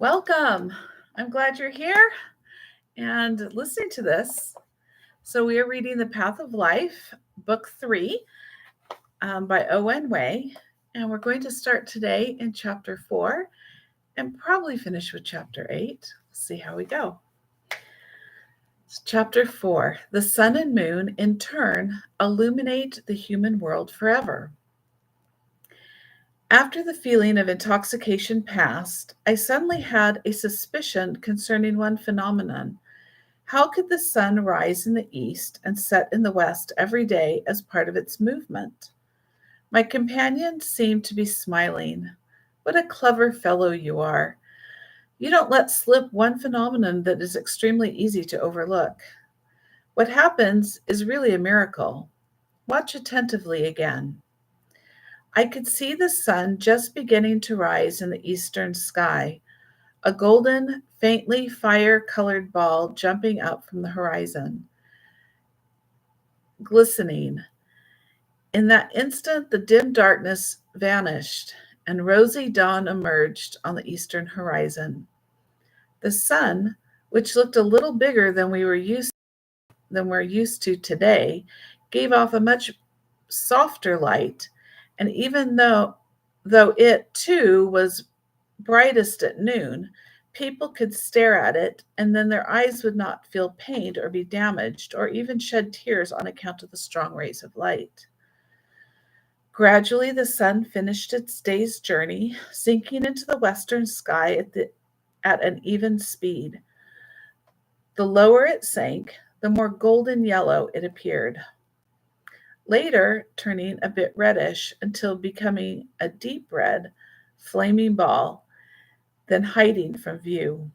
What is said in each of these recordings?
Welcome. I'm glad you're here and listening to this. So, we are reading The Path of Life, Book 3 by Ou Wen Wei. And we're going to start today in Chapter 4 and probably finish with Chapter 8. We'll see how we go. Chapter 4. The sun and moon, in turn, illuminate the human world forever. After the feeling of intoxication passed, I suddenly had a suspicion concerning one phenomenon. How could the sun rise in the east and set in the west every day as part of its movement? My companion seemed to be smiling. What a clever fellow you are. You don't let slip one phenomenon that is extremely easy to overlook. What happens is really a miracle. Watch attentively again. I could see the sun just beginning to rise in the eastern sky, a golden, faintly fire colored ball jumping up from the horizon, glistening. In that instant, the dim darkness vanished, and rosy dawn emerged on the eastern horizon. The sun, which looked a little bigger than we're used to today, gave off a much softer light, and even though it too was brightest at noon, people could stare at it, and then their eyes would not feel pained or be damaged, or even shed tears on account of the strong rays of light. Gradually, the sun finished its day's journey, sinking into the western sky at an even speed. The lower it sank, the more golden yellow it appeared. Later, turning a bit reddish until becoming a deep red, flaming ball, then hiding from view.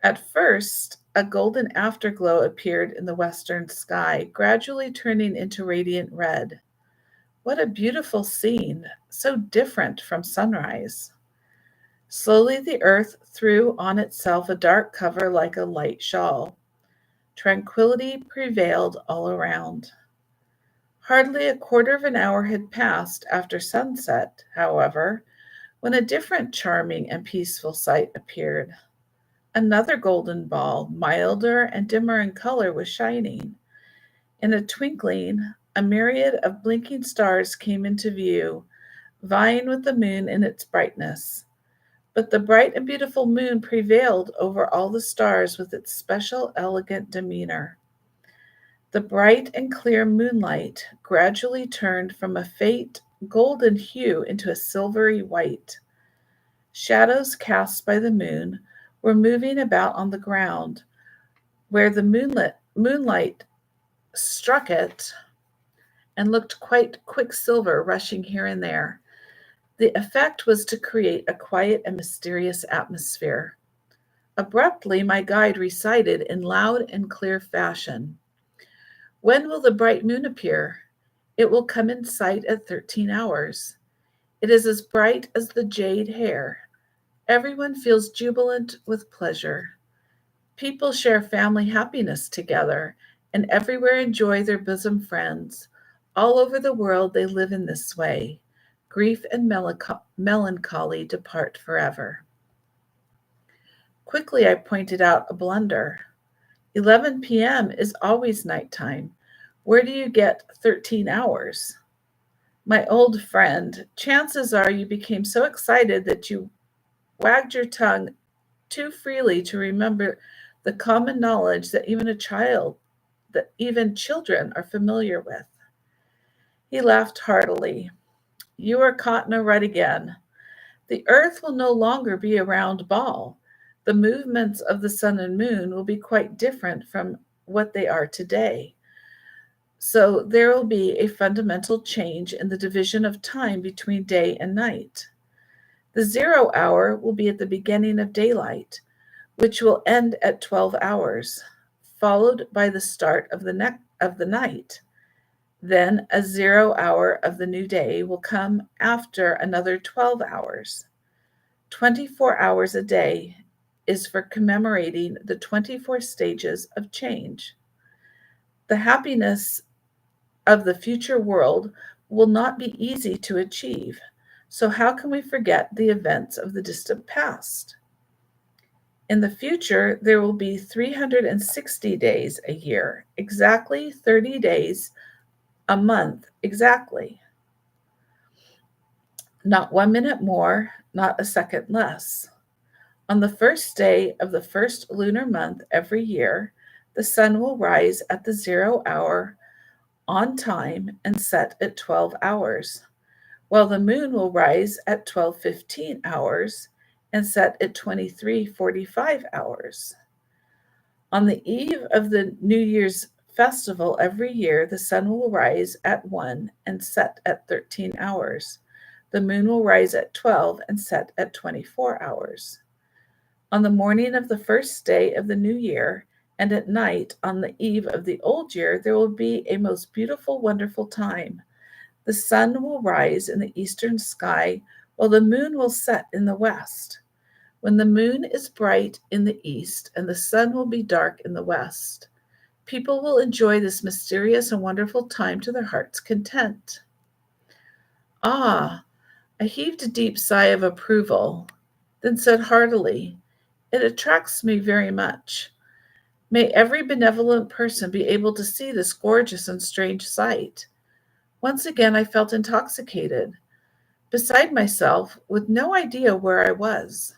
At first, a golden afterglow appeared in the western sky, gradually turning into radiant red. What a beautiful scene, so different from sunrise. Slowly the earth threw on itself a dark cover like a light shawl. Tranquility prevailed all around. Hardly a quarter of an hour had passed after sunset, however, when a different charming and peaceful sight appeared. Another golden ball, milder and dimmer in color, was shining. In a twinkling, a myriad of blinking stars came into view, vying with the moon in its brightness. But the bright and beautiful moon prevailed over all the stars with its special elegant demeanor. The bright and clear moonlight gradually turned from a faint golden hue into a silvery white. Shadows cast by the moon were moving about on the ground, where the moonlight struck it and looked quite quicksilver rushing here and there. The effect was to create a quiet and mysterious atmosphere. Abruptly, my guide recited in loud and clear fashion, "When will the bright moon appear? It will come in sight at 13 hours. It is as bright as the jade hair. Everyone feels jubilant with pleasure. People share family happiness together and everywhere enjoy their bosom friends. All over the world they live in this way. Grief and melancholy depart forever." Quickly I pointed out a blunder. 11 p.m. is always nighttime. Where do you get 13 hours? My old friend, chances are you became so excited that you wagged your tongue too freely to remember the common knowledge that even children are familiar with. He laughed heartily. You are caught in a rut again. The earth will no longer be a round ball. The movements of the sun and moon will be quite different from what they are today. So there will be a fundamental change in the division of time between day and night. The 0 hour will be at the beginning of daylight, which will end at 12 hours, followed by the start of the night. Then a 0 hour of the new day will come after another 12 hours. 24 hours a day is for commemorating the 24 stages of change. The happiness of the future world will not be easy to achieve. So, how can we forget the events of the distant past? In the future, there will be 360 days a year, exactly 30 days a month, exactly. Not 1 minute more, not a second less. On the first day of the first lunar month every year, the sun will rise at the 0 hour on time and set at 12 hours, while the moon will rise at 12:15 hours and set at 23:45 hours. On the eve of the New Year's festival every year, the sun will rise at 1 and set at 13 hours. The moon will rise at 12 and set at 24 hours. On the morning of the first day of the new year, and at night on the eve of the old year, there will be a most beautiful, wonderful time. The sun will rise in the eastern sky, while the moon will set in the west. When the moon is bright in the east and the sun will be dark in the west, people will enjoy this mysterious and wonderful time to their heart's content. Ah, I heaved a deep sigh of approval, then said heartily, "It attracts me very much. May every benevolent person be able to see this gorgeous and strange sight." Once again I felt intoxicated, beside myself, with no idea where I was.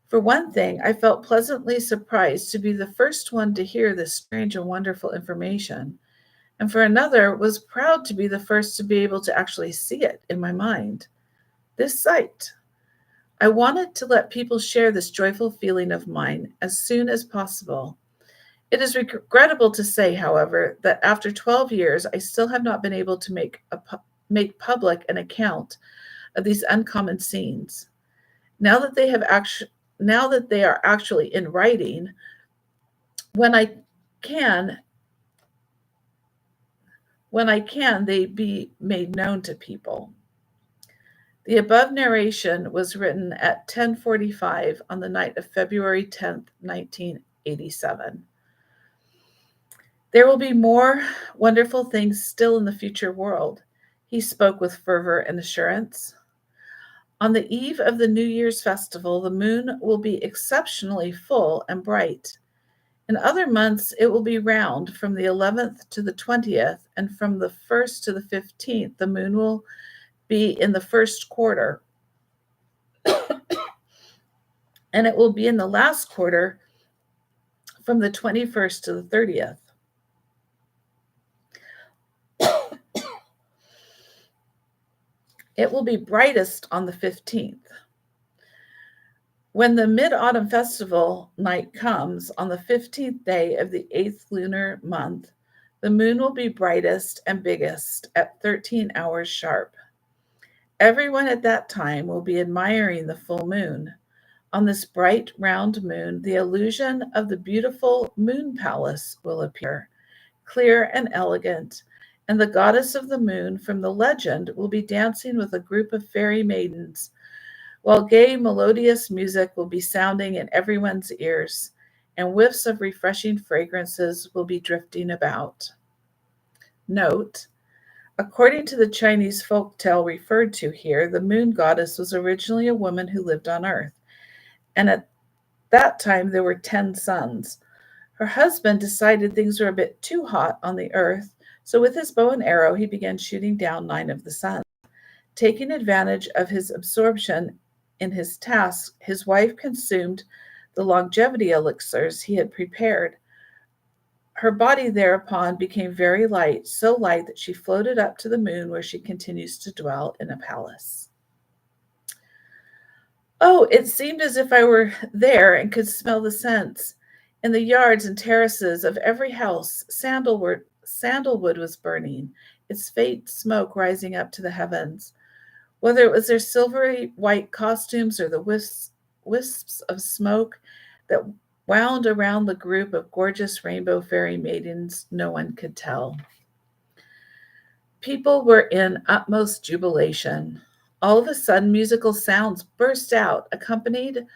For one thing, I felt pleasantly surprised to be the first one to hear this strange and wonderful information, and for another, was proud to be the first to be able to actually see it in my mind. This sight. I wanted to let people share this joyful feeling of mine as soon as possible. It is regrettable to say, however, that after 12 years, I still have not been able to make public an account of these uncommon scenes. Now that they are actually in writing, when I can, they be made known to people. The above narration was written at 10:45 on the night of February 10th, 1987. There will be more wonderful things still in the future world, he spoke with fervor and assurance. On the eve of the New Year's festival, the moon will be exceptionally full and bright. In other months, it will be round from the 11th to the 20th, and from the 1st to the 15th, the moon will be in the first quarter, and it will be in the last quarter from the 21st to the 30th. It will be brightest on the 15th. When the Mid-Autumn Festival night comes on the 15th day of the 8th lunar month, the moon will be brightest and biggest at 13 hours sharp. Everyone at that time will be admiring the full moon. On this bright, round moon, the illusion of the beautiful moon palace will appear, clear and elegant, and the goddess of the moon from the legend will be dancing with a group of fairy maidens, while gay, melodious music will be sounding in everyone's ears, and whiffs of refreshing fragrances will be drifting about. Note, according to the Chinese folk tale referred to here, the moon goddess was originally a woman who lived on Earth, and at that time there were 10 suns. Her husband decided things were a bit too hot on the Earth, so with his bow and arrow he began shooting down 9 of the suns. Taking advantage of his absorption in his task, his wife consumed the longevity elixirs he had prepared. Her body thereupon became very light, so light that she floated up to the moon, where she continues to dwell in a palace. Oh, it seemed as if I were there and could smell the scents. In the yards and terraces of every house, sandalwood was burning, its faint smoke rising up to the heavens. Whether it was their silvery white costumes or the wisps of smoke that wound around the group of gorgeous rainbow fairy maidens, no one could tell. People were in utmost jubilation. All of a sudden, musical sounds burst out, accompanied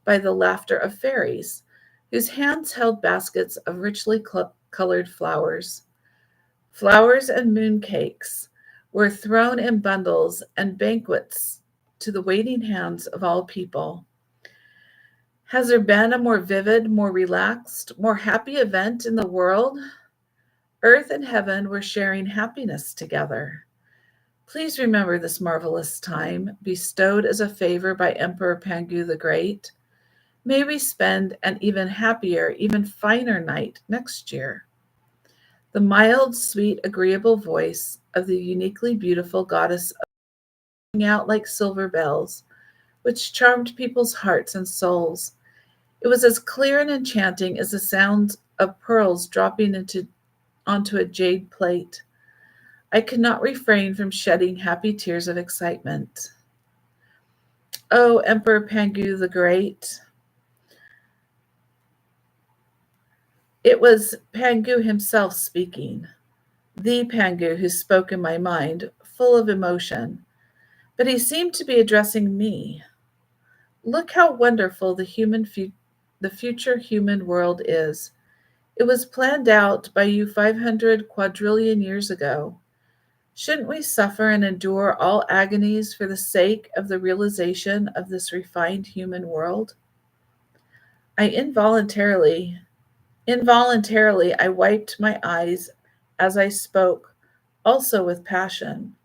by the laughter of fairies, whose hands held baskets of richly colored flowers. Flowers and mooncakes were thrown in bundles and banquets to the waiting hands of all people. Has there been a more vivid, more relaxed, more happy event in the world? Earth and heaven were sharing happiness together. Please remember this marvelous time, bestowed as a favor by Emperor Pangu the Great. May we spend an even happier, even finer night next year. The mild, sweet, agreeable voice of the uniquely beautiful goddess rang out like silver bells, which charmed people's hearts and souls. It was as clear and enchanting as the sound of pearls dropping onto a jade plate. I could not refrain from shedding happy tears of excitement. Oh, Emperor Pangu the Great! It was Pangu himself speaking, the Pangu who spoke in my mind, full of emotion. But he seemed to be addressing me. Look how wonderful the future human world is. It was planned out by you 500 quadrillion years ago. Shouldn't we suffer and endure all agonies for the sake of the realization of this refined human world? I involuntarily, I wiped my eyes as I spoke, also with passion.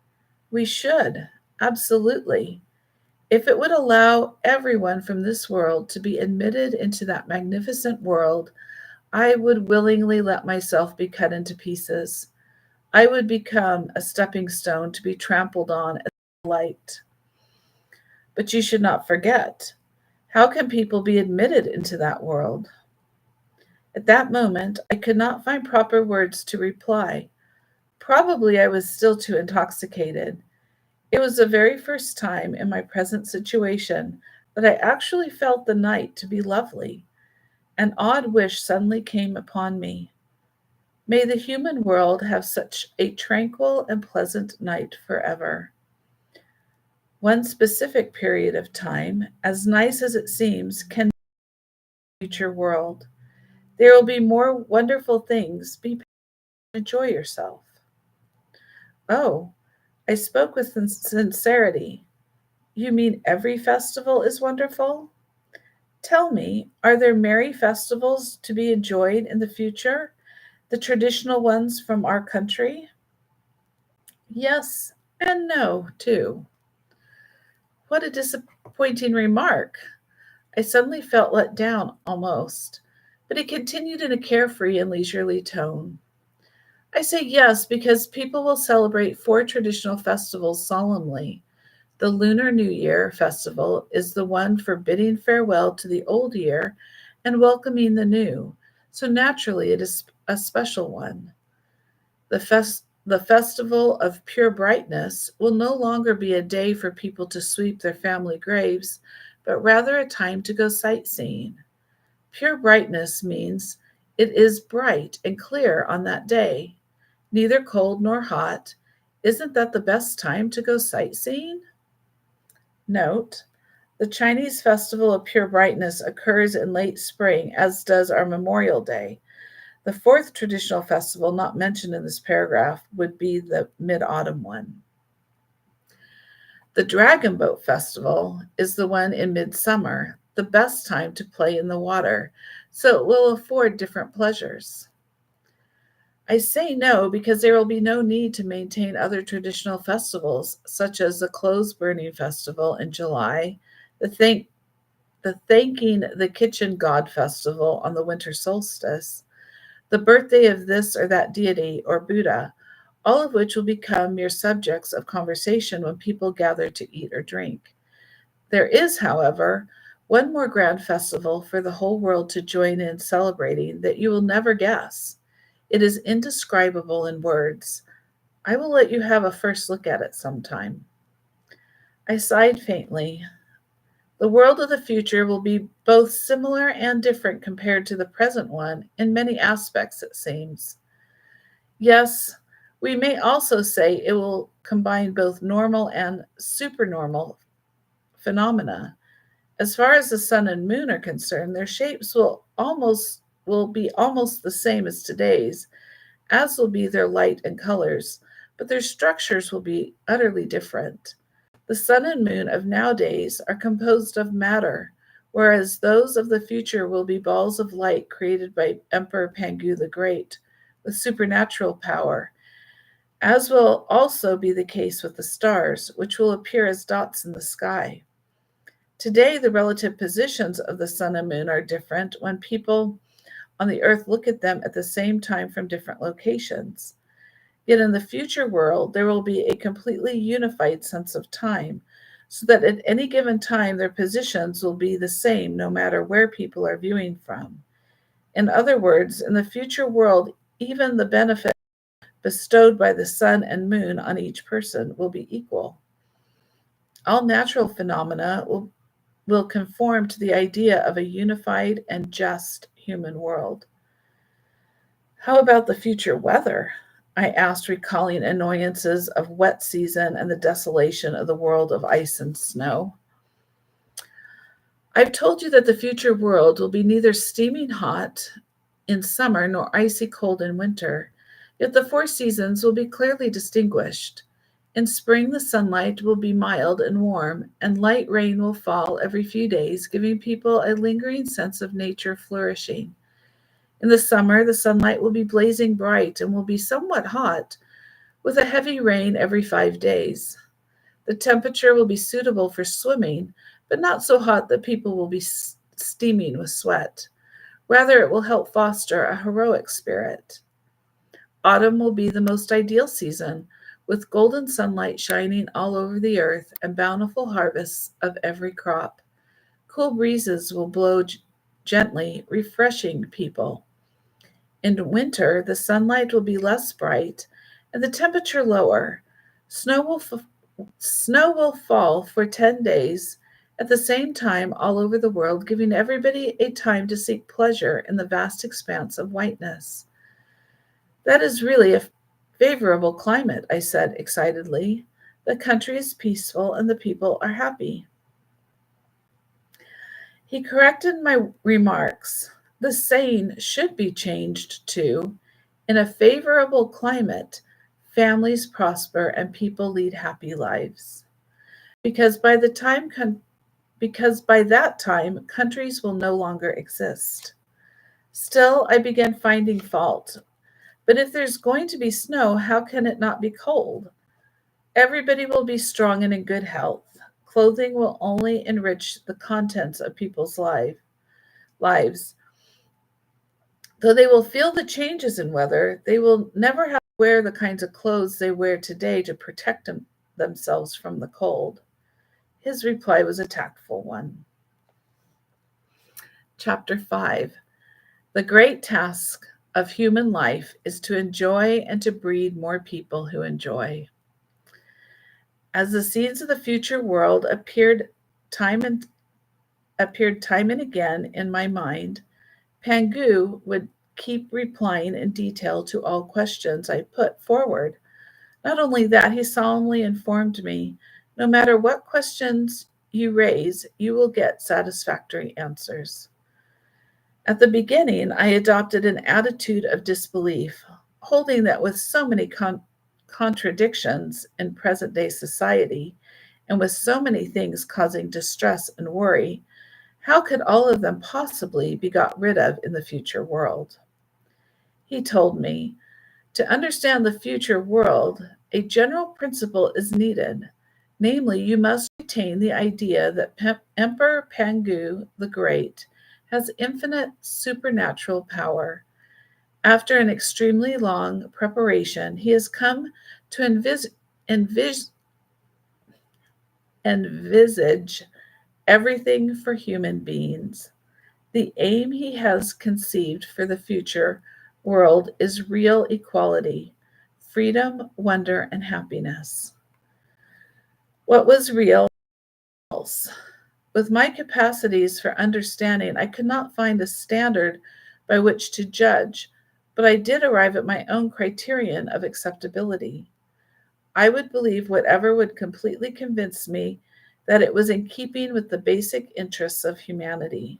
We should, absolutely. If it would allow everyone from this world to be admitted into that magnificent world, I would willingly let myself be cut into pieces. I would become a stepping stone to be trampled on as light. But you should not forget. How can people be admitted into that world? At that moment, I could not find proper words to reply. Probably I was still too intoxicated. It was the very first time in my present situation that I actually felt the night to be lovely. An odd wish suddenly came upon me. May the human world have such a tranquil and pleasant night forever. One specific period of time, as nice as it seems, can be the future world. There will be more wonderful things. Be patient and enjoy yourself. Oh, I spoke with sincerity. You mean every festival is wonderful? Tell me, are there merry festivals to be enjoyed in the future? The traditional ones from our country? Yes and no, too. What a disappointing remark. I suddenly felt let down almost, but he continued in a carefree and leisurely tone. I say yes because people will celebrate four traditional festivals solemnly. The Lunar New Year festival is the one for bidding farewell to the old year and welcoming the new, so naturally it is a special one. The festival of pure brightness will no longer be a day for people to sweep their family graves, but rather a time to go sightseeing. Pure brightness means it is bright and clear on that day, neither cold nor hot. Isn't that the best time to go sightseeing? Note: the Chinese Festival of Pure Brightness occurs in late spring, as does our Memorial Day. The fourth traditional festival not mentioned in this paragraph would be the Mid Autumn one. The Dragon Boat Festival is the one in midsummer, the best time to play in the water, so it will afford different pleasures. I say no because there will be no need to maintain other traditional festivals, such as the Clothes Burning Festival in July, the, thank, the Thanking the Kitchen God Festival on the winter solstice, the birthday of this or that deity or Buddha, all of which will become mere subjects of conversation when people gather to eat or drink. There is, however, one more grand festival for the whole world to join in celebrating that you will never guess. It is indescribable in words. I will let you have a first look at it sometime. I sighed faintly. The world of the future will be both similar and different compared to the present one in many aspects, it seems. Yes, we may also say it will combine both normal and supernormal phenomena. As far as the sun and moon are concerned, their shapes will be almost the same as today's, as will be their light and colors, but their structures will be utterly different. The sun and moon of nowadays are composed of matter, whereas those of the future will be balls of light created by Emperor Pangu the Great with supernatural power, as will also be the case with the stars, which will appear as dots in the sky. Today, the relative positions of the sun and moon are different when people on the earth look at them at the same time from different locations. Yet in the future world, there will be a completely unified sense of time, so that at any given time their positions will be the same no matter where people are viewing from. In other words, in the future world, even the benefit bestowed by the sun and moon on each person will be equal. All natural phenomena will conform to the idea of a unified and just human world. How about the future weather? I asked, recalling annoyances of wet season and the desolation of the world of ice and snow. I've told you that the future world will be neither steaming hot in summer nor icy cold in winter, yet the four seasons will be clearly distinguished. In spring, the sunlight will be mild and warm, and light rain will fall every few days, giving people a lingering sense of nature flourishing. In the summer, the sunlight will be blazing bright and will be somewhat hot, with a heavy rain every 5 days. The temperature will be suitable for swimming, but not so hot that people will be steaming with sweat. Rather, it will help foster a heroic spirit. Autumn will be the most ideal season, with golden sunlight shining all over the earth and bountiful harvests of every crop. Cool breezes will blow gently, refreshing people. In winter, the sunlight will be less bright and the temperature lower. Snow will, snow will fall for 10 days at the same time all over the world, giving everybody a time to seek pleasure in the vast expanse of whiteness. That is really a favorable climate, I said excitedly. The country is peaceful and the people are happy. He corrected my remarks. The saying should be changed to, in a favorable climate, families prosper and people lead happy lives. Because by the time because by that time countries will no longer exist. Still, I began finding fault. But if there's going to be snow, how can it not be cold? Everybody will be strong and in good health. Clothing will only enrich the contents of people's lives. Though they will feel the changes in weather, they will never have to wear the kinds of clothes they wear today to protect themselves from the cold. His reply was a tactful one. Chapter 5. The great task of human life is to enjoy and to breed more people who enjoy. As the seeds of the future world appeared time and again in my mind, Pangu would keep replying in detail to all questions I put forward. Not only that, he solemnly informed me, no matter what questions you raise, you will get satisfactory answers. At the beginning, I adopted an attitude of disbelief, holding that with so many contradictions in present day society, and with so many things causing distress and worry, how could all of them possibly be got rid of in the future world? He told me, to understand the future world, a general principle is needed. Namely, you must retain the idea that Emperor Pangu the Great has infinite supernatural power. After an extremely long preparation, he has come to envisage everything for human beings. The aim he has conceived for the future world is real equality, freedom, wonder, and happiness. What was real was false. With my capacities for understanding, I could not find a standard by which to judge, but I did arrive at my own criterion of acceptability. I would believe whatever would completely convince me that it was in keeping with the basic interests of humanity.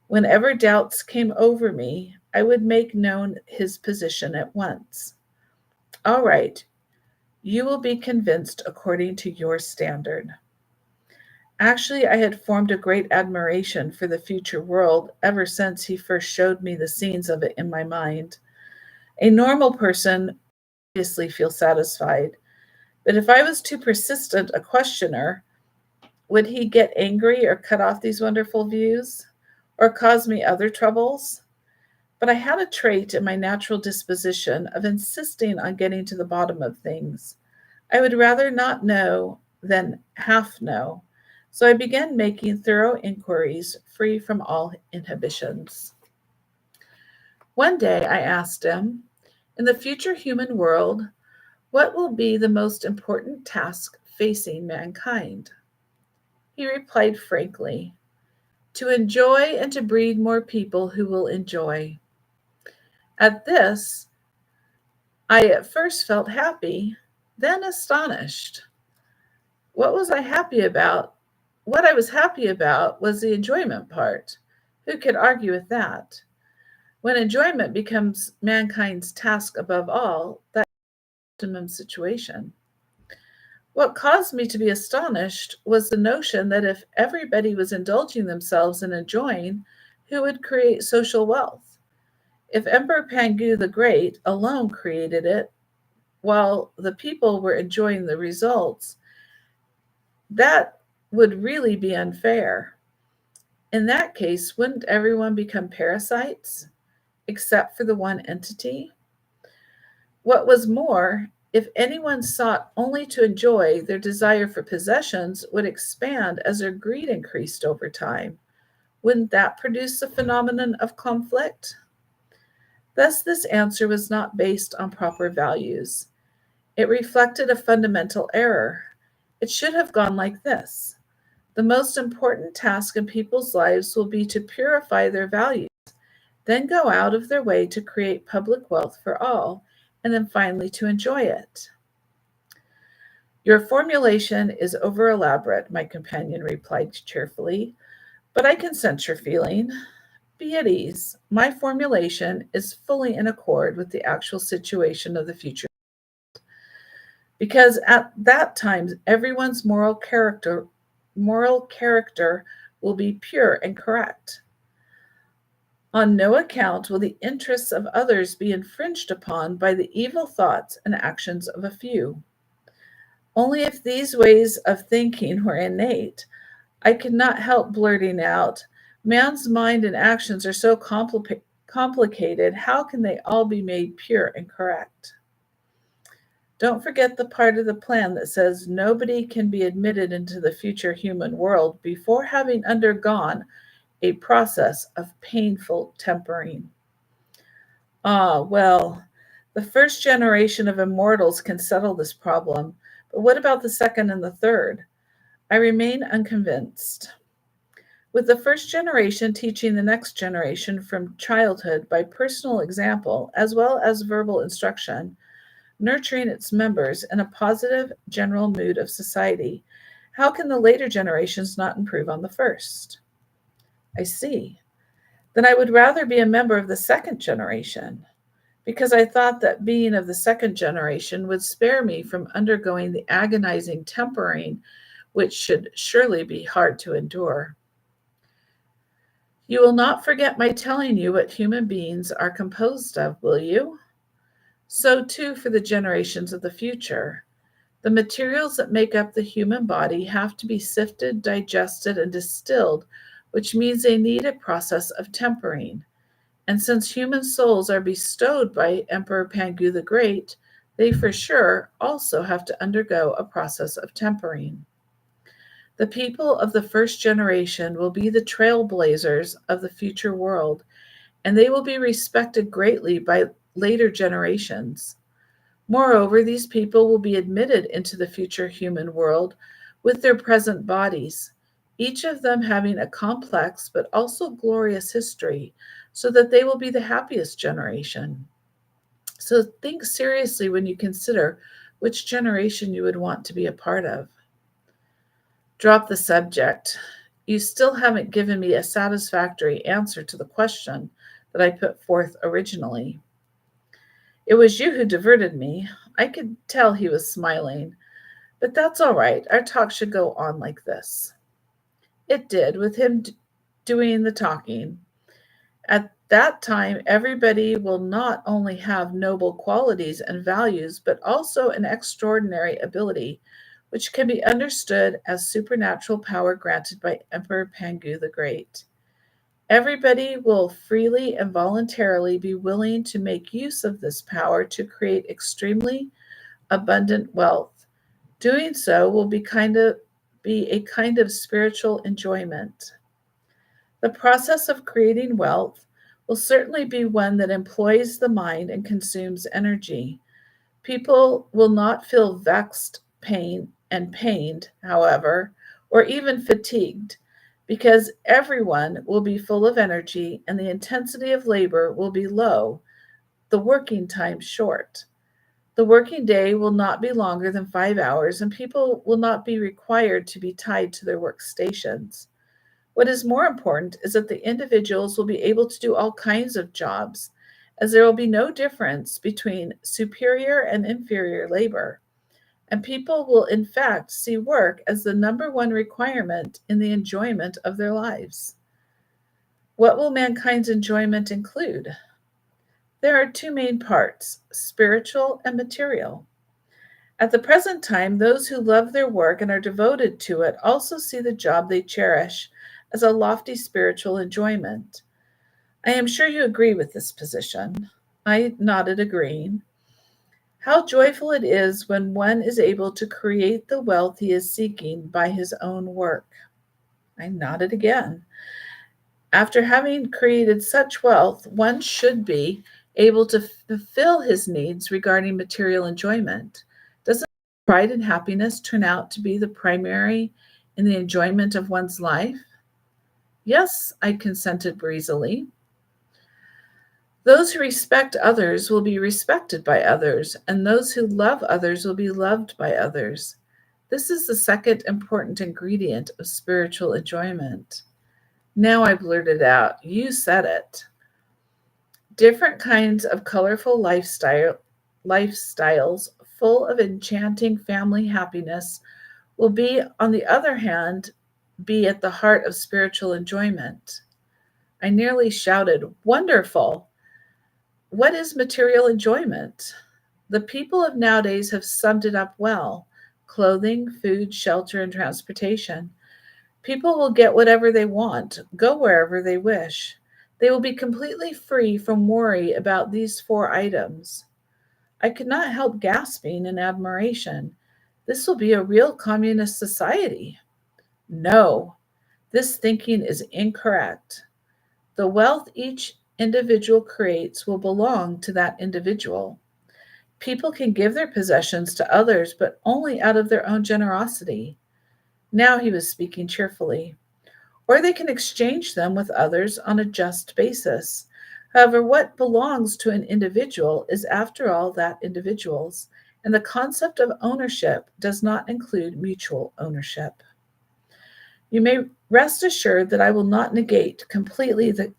Whenever doubts came over me, I would make known his position at once. All right, you will be convinced according to your standard. Actually, I had formed a great admiration for the future world ever since he first showed me the scenes of it in my mind. A normal person obviously feels satisfied, but if I was too persistent a questioner, would he get angry or cut off these wonderful views or cause me other troubles? But I had a trait in my natural disposition of insisting on getting to the bottom of things. I would rather not know than half know. So I began making thorough inquiries free from all inhibitions. One day I asked him, in the future human world, what will be the most important task facing mankind? He replied frankly, to enjoy and to breed more people who will enjoy. At this, I at first felt happy, then astonished. What was I happy about? What I was happy about was the enjoyment part. Who could argue with that? When enjoyment becomes mankind's task above all, that's the optimum situation. What caused me to be astonished was the notion that if everybody was indulging themselves and enjoying, who would create social wealth? If Emperor Pangu the Great alone created it, while the people were enjoying the results, that would really be unfair. In that case, wouldn't everyone become parasites, except for the one entity? What was more, if anyone sought only to enjoy, their desire for possessions would expand as their greed increased over time. Wouldn't that produce a phenomenon of conflict? Thus, this answer was not based on proper values. It reflected a fundamental error. It should have gone like this: the most important task in people's lives will be to purify their values, then go out of their way to create public wealth for all, and then finally to enjoy it. Your formulation is over elaborate, my companion replied cheerfully, but I can sense your feeling. Be at ease. My formulation is fully in accord with the actual situation of the future, because at that time everyone's moral character will be pure and correct. On no account will the interests of others be infringed upon by the evil thoughts and actions of a few. Only if these ways of thinking were innate, I could not help blurting out, man's mind and actions are so complicated, how can they all be made pure and correct? Don't forget the part of the plan that says nobody can be admitted into the future human world before having undergone a process of painful tempering. Ah, well, the first generation of immortals can settle this problem, but what about the second and the third? I remain unconvinced. With the first generation teaching the next generation from childhood by personal example as well as verbal instruction, nurturing its members in a positive general mood of society, how can the later generations not improve on the first? I see. Then I would rather be a member of the second generation, because I thought that being of the second generation would spare me from undergoing the agonizing tempering, which should surely be hard to endure. You will not forget my telling you what human beings are composed of, will you? So, too, for the generations of the future. The materials that make up the human body have to be sifted, digested, and distilled, which means they need a process of tempering. And since human souls are bestowed by Emperor Pangu the Great, they for sure also have to undergo a process of tempering. The people of the first generation will be the trailblazers of the future world, and they will be respected greatly by later generations. Moreover, these people will be admitted into the future human world with their present bodies, each of them having a complex but also glorious history, so that they will be the happiest generation. So think seriously when you consider which generation you would want to be a part of. Drop the subject. You still haven't given me a satisfactory answer to the question that I put forth originally. It was you who diverted me. I could tell he was smiling. But that's all right. Our talk should go on like this. It did, with him doing the talking. At that time, everybody will not only have noble qualities and values, but also an extraordinary ability, which can be understood as supernatural power granted by Emperor Pangu the Great. Everybody will freely and voluntarily be willing to make use of this power to create extremely abundant wealth. Doing so will be a kind of spiritual enjoyment. The process of creating wealth will certainly be one that employs the mind and consumes energy. People will not feel vexed, pained, however, or even fatigued, because everyone will be full of energy and the intensity of labor will be low, the working time short. The working day will not be longer than 5 hours, and people will not be required to be tied to their workstations. What is more important is that the individuals will be able to do all kinds of jobs, as there will be no difference between superior and inferior labor, and people will in fact see work as the number one requirement in the enjoyment of their lives. What will mankind's enjoyment include? There are two main parts: spiritual and material. At the present time, those who love their work and are devoted to it also see the job they cherish as a lofty spiritual enjoyment. I am sure you agree with this position. I nodded, agreeing. How joyful it is when one is able to create the wealth he is seeking by his own work. I nodded again. After having created such wealth, one should be able to fulfill his needs regarding material enjoyment. Doesn't pride and happiness turn out to be the primary in the enjoyment of one's life? Yes, I consented breezily. Those who respect others will be respected by others, and those who love others will be loved by others. This is the second important ingredient of spiritual enjoyment. Now I blurted out, you said it. Different kinds of colorful lifestyles full of enchanting family happiness will be, on the other hand, be at the heart of spiritual enjoyment. I nearly shouted, wonderful! What is material enjoyment? The people of nowadays have summed it up well: clothing, food, shelter, and transportation. People will get whatever they want, go wherever they wish. They will be completely free from worry about these four items. I could not help gasping in admiration. This will be a real communist society. No, this thinking is incorrect. The wealth each individual creates will belong to that individual. People can give their possessions to others, but only out of their own generosity. Now he was speaking cheerfully. Or they can exchange them with others on a just basis. However, what belongs to an individual is, after all, that individual's, and the concept of ownership does not include mutual ownership. You may rest assured that I will not negate completely the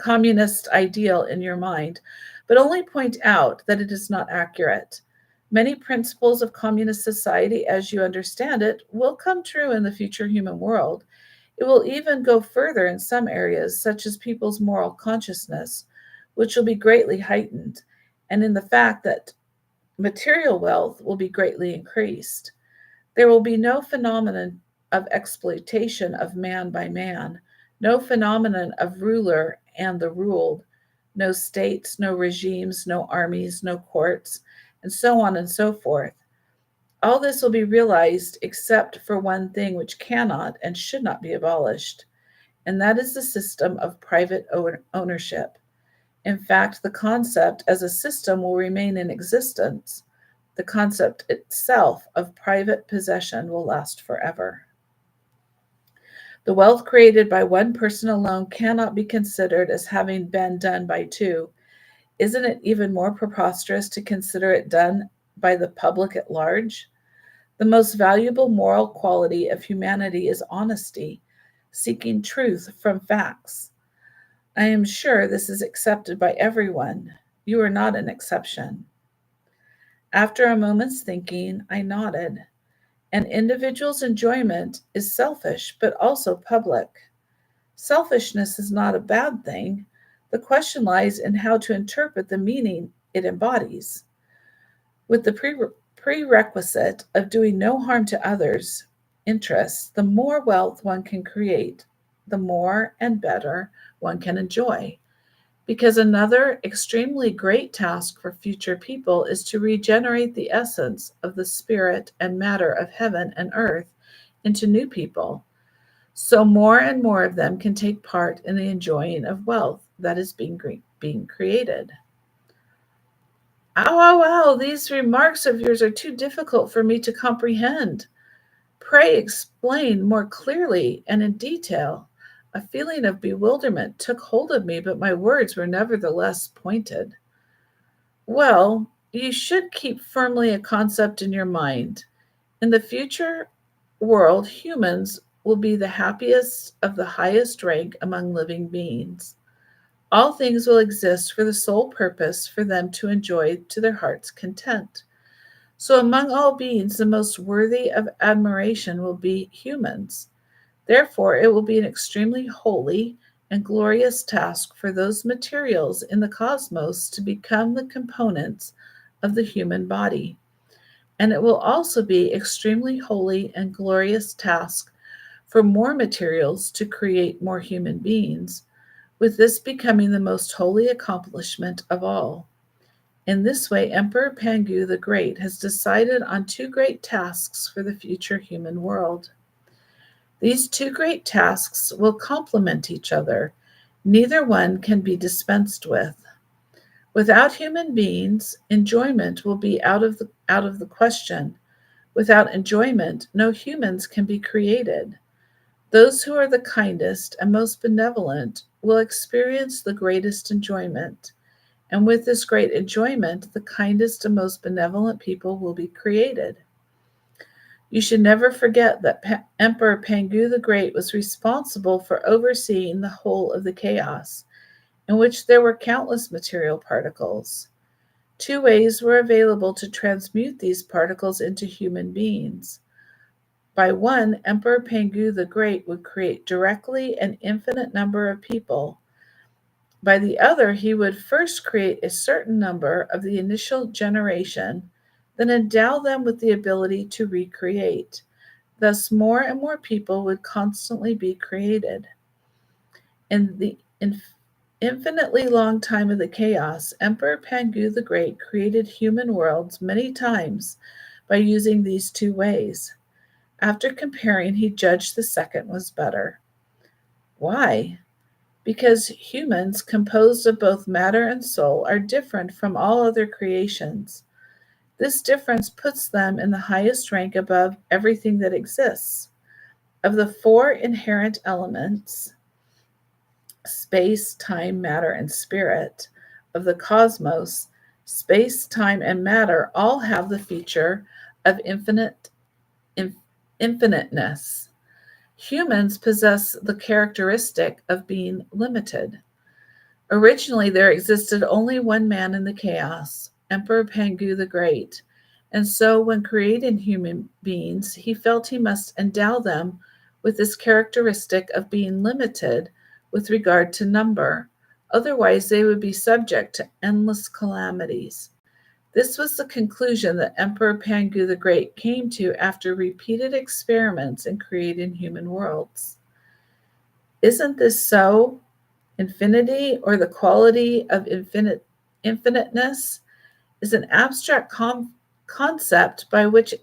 communist ideal in your mind, but only point out that it is not accurate. Many principles of communist society, as you understand it, will come true in the future human world. It will even go further in some areas, such as people's moral consciousness, which will be greatly heightened, and in the fact that material wealth will be greatly increased. There will be no phenomenon of exploitation of man by man, no phenomenon of ruler and the ruled, no states, no regimes, no armies, no courts, and so on and so forth. All this will be realized except for one thing which cannot and should not be abolished, and that is the system of private ownership. In fact, the concept as a system will remain in existence. The concept itself of private possession will last forever. The wealth created by one person alone cannot be considered as having been done by two. Isn't it even more preposterous to consider it done by the public at large? The most valuable moral quality of humanity is honesty, seeking truth from facts. I am sure this is accepted by everyone. You are not an exception. After a moment's thinking, I nodded. An individual's enjoyment is selfish, but also public. Selfishness is not a bad thing. The question lies in how to interpret the meaning it embodies. With the prerequisite of doing no harm to others' interests, the more wealth one can create, the more and better one can enjoy. Because another extremely great task for future people is to regenerate the essence of the spirit and matter of heaven and earth into new people, so more and more of them can take part in the enjoying of wealth that is being created. Ow, ow, ow, these remarks of yours are too difficult for me to comprehend. Pray explain more clearly and in detail. A feeling of bewilderment took hold of me, but my words were nevertheless pointed. Well, you should keep firmly a concept in your mind. In the future world, humans will be the happiest of the highest rank among living beings. All things will exist for the sole purpose for them to enjoy to their heart's content. So, among all beings, the most worthy of admiration will be humans. Therefore, it will be an extremely holy and glorious task for those materials in the cosmos to become the components of the human body. And it will also be extremely holy and glorious task for more materials to create more human beings, with this becoming the most holy accomplishment of all. In this way, Emperor Pangu the Great has decided on two great tasks for the future human world. These two great tasks will complement each other. Neither one can be dispensed with. Without human beings, enjoyment will be out of the question. Without enjoyment, no humans can be created. Those who are the kindest and most benevolent will experience the greatest enjoyment. And with this great enjoyment, the kindest and most benevolent people will be created. You should never forget that Emperor Pangu the Great was responsible for overseeing the whole of the chaos, in which there were countless material particles. Two ways were available to transmute these particles into human beings. By one, Emperor Pangu the Great would create directly an infinite number of people. By the other, he would first create a certain number of the initial generation, then endow them with the ability to recreate. Thus, more and more people would constantly be created. In the infinitely long time of the chaos, Emperor Pangu the Great created human worlds many times by using these two ways. After comparing, he judged the second was better. Why? Because humans, composed of both matter and soul, are different from all other creations. This difference puts them in the highest rank above everything that exists. Of the four inherent elements, space, time, matter, and spirit, of the cosmos, space, time, and matter all have the feature of infiniteness. Humans possess the characteristic of being limited. Originally, there existed only one man in the chaos, Emperor Pangu the Great, and so when creating human beings, he felt he must endow them with this characteristic of being limited with regard to number. Otherwise, they would be subject to endless calamities. This was the conclusion that Emperor Pangu the Great came to after repeated experiments in creating human worlds. Isn't this so? Infinity, or the quality of infiniteness, is an abstract concept by which,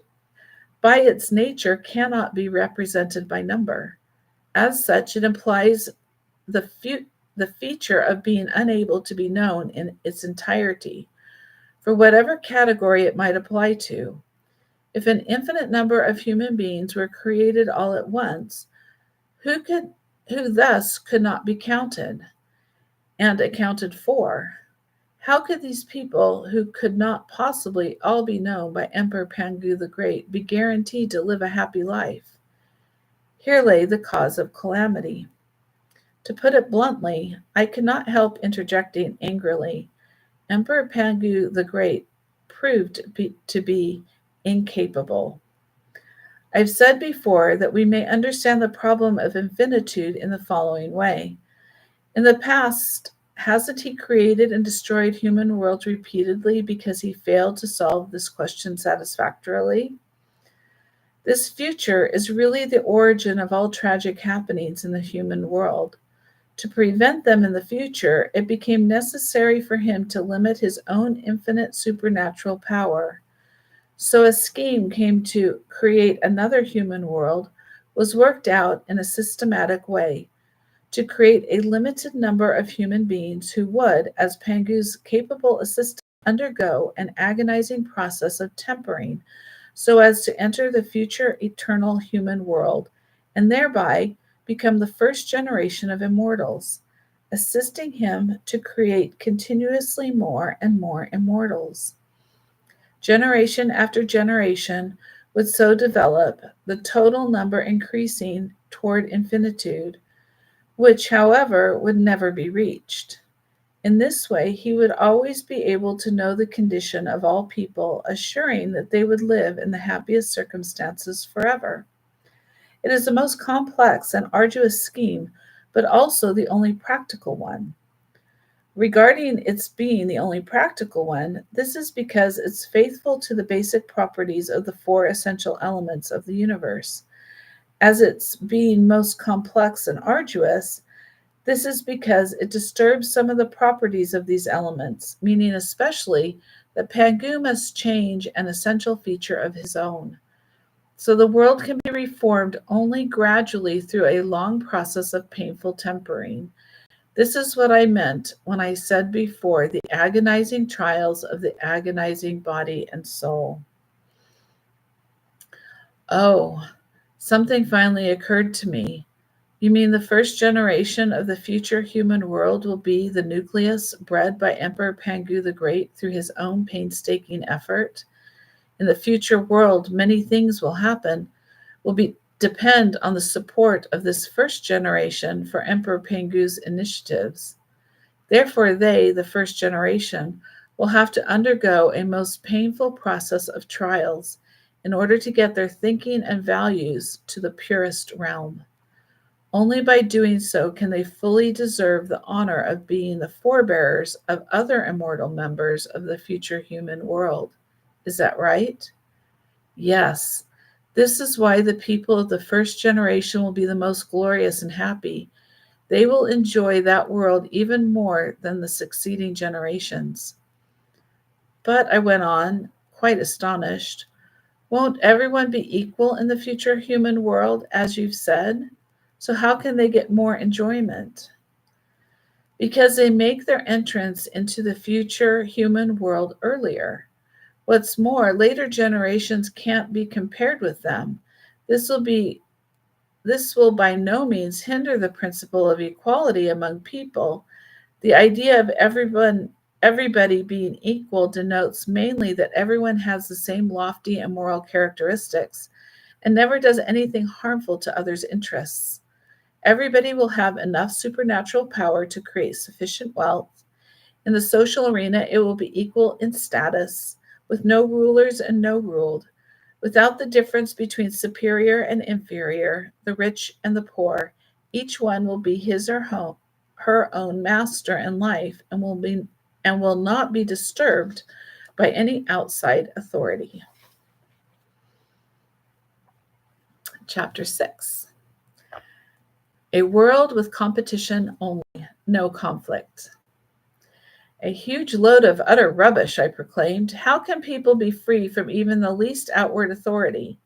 by its nature, cannot be represented by number. As such, it implies the, the feature of being unable to be known in its entirety, for whatever category it might apply to. If an infinite number of human beings were created all at once, who thus could not be counted and accounted for? How could these people, who could not possibly all be known by Emperor Pangu the Great, be guaranteed to live a happy life? Here lay the cause of calamity. To put it bluntly, I could not help interjecting angrily. Emperor Pangu the Great proved to be incapable. I've said before that we may understand the problem of infinitude in the following way. In the past, hasn't he created and destroyed human worlds repeatedly because he failed to solve this question satisfactorily? This future is really the origin of all tragic happenings in the human world. To prevent them in the future, it became necessary for him to limit his own infinite supernatural power. So a scheme came to create another human world was worked out in a systematic way to create a limited number of human beings who would, as Pangu's capable assistant, undergo an agonizing process of tempering so as to enter the future eternal human world and thereby become the first generation of immortals, assisting him to create continuously more and more immortals. Generation after generation would so develop, the total number increasing toward infinitude, which, however, would never be reached. In this way, he would always be able to know the condition of all people, assuring that they would live in the happiest circumstances forever. It is the most complex and arduous scheme, but also the only practical one. Regarding its being the only practical one, this is because it's faithful to the basic properties of the four essential elements of the universe. As its being most complex and arduous, this is because it disturbs some of the properties of these elements, meaning especially that Pangu must change an essential feature of his own. So the world can be reformed only gradually through a long process of painful tempering. This is what I meant when I said before the agonizing trials of the agonizing body and soul. Oh, something finally occurred to me. You mean the first generation of the future human world will be the nucleus bred by Emperor Pangu the Great through his own painstaking effort? In the future world, many things will happen, depend on the support of this first generation for Emperor Pangu's initiatives. Therefore, they, the first generation, will have to undergo a most painful process of trials in order to get their thinking and values to the purest realm. Only by doing so can they fully deserve the honor of being the forebearers of other immortal members of the future human world. Is that right? Yes. This is why the people of the first generation will be the most glorious and happy. They will enjoy that world even more than the succeeding generations. But I went on, quite astonished. Won't everyone be equal in the future human world, as you've said? So how can they get more enjoyment? Because they make their entrance into the future human world earlier. What's more, later generations can't be compared with them. This will be this will by no means hinder the principle of equality among people. The idea of everybody being equal denotes mainly that everyone has the same lofty and moral characteristics and never does anything harmful to others' interests. Everybody will have enough supernatural power to create sufficient wealth. In the social arena, it will be equal in status, with no rulers and no ruled, without the difference between superior and inferior, the rich and the poor. Each one will be his or her own master in life and will not be disturbed by any outside authority. Chapter 6. A world with competition only, no conflict. A huge load of utter rubbish, I proclaimed. How can people be free from even the least outward authority?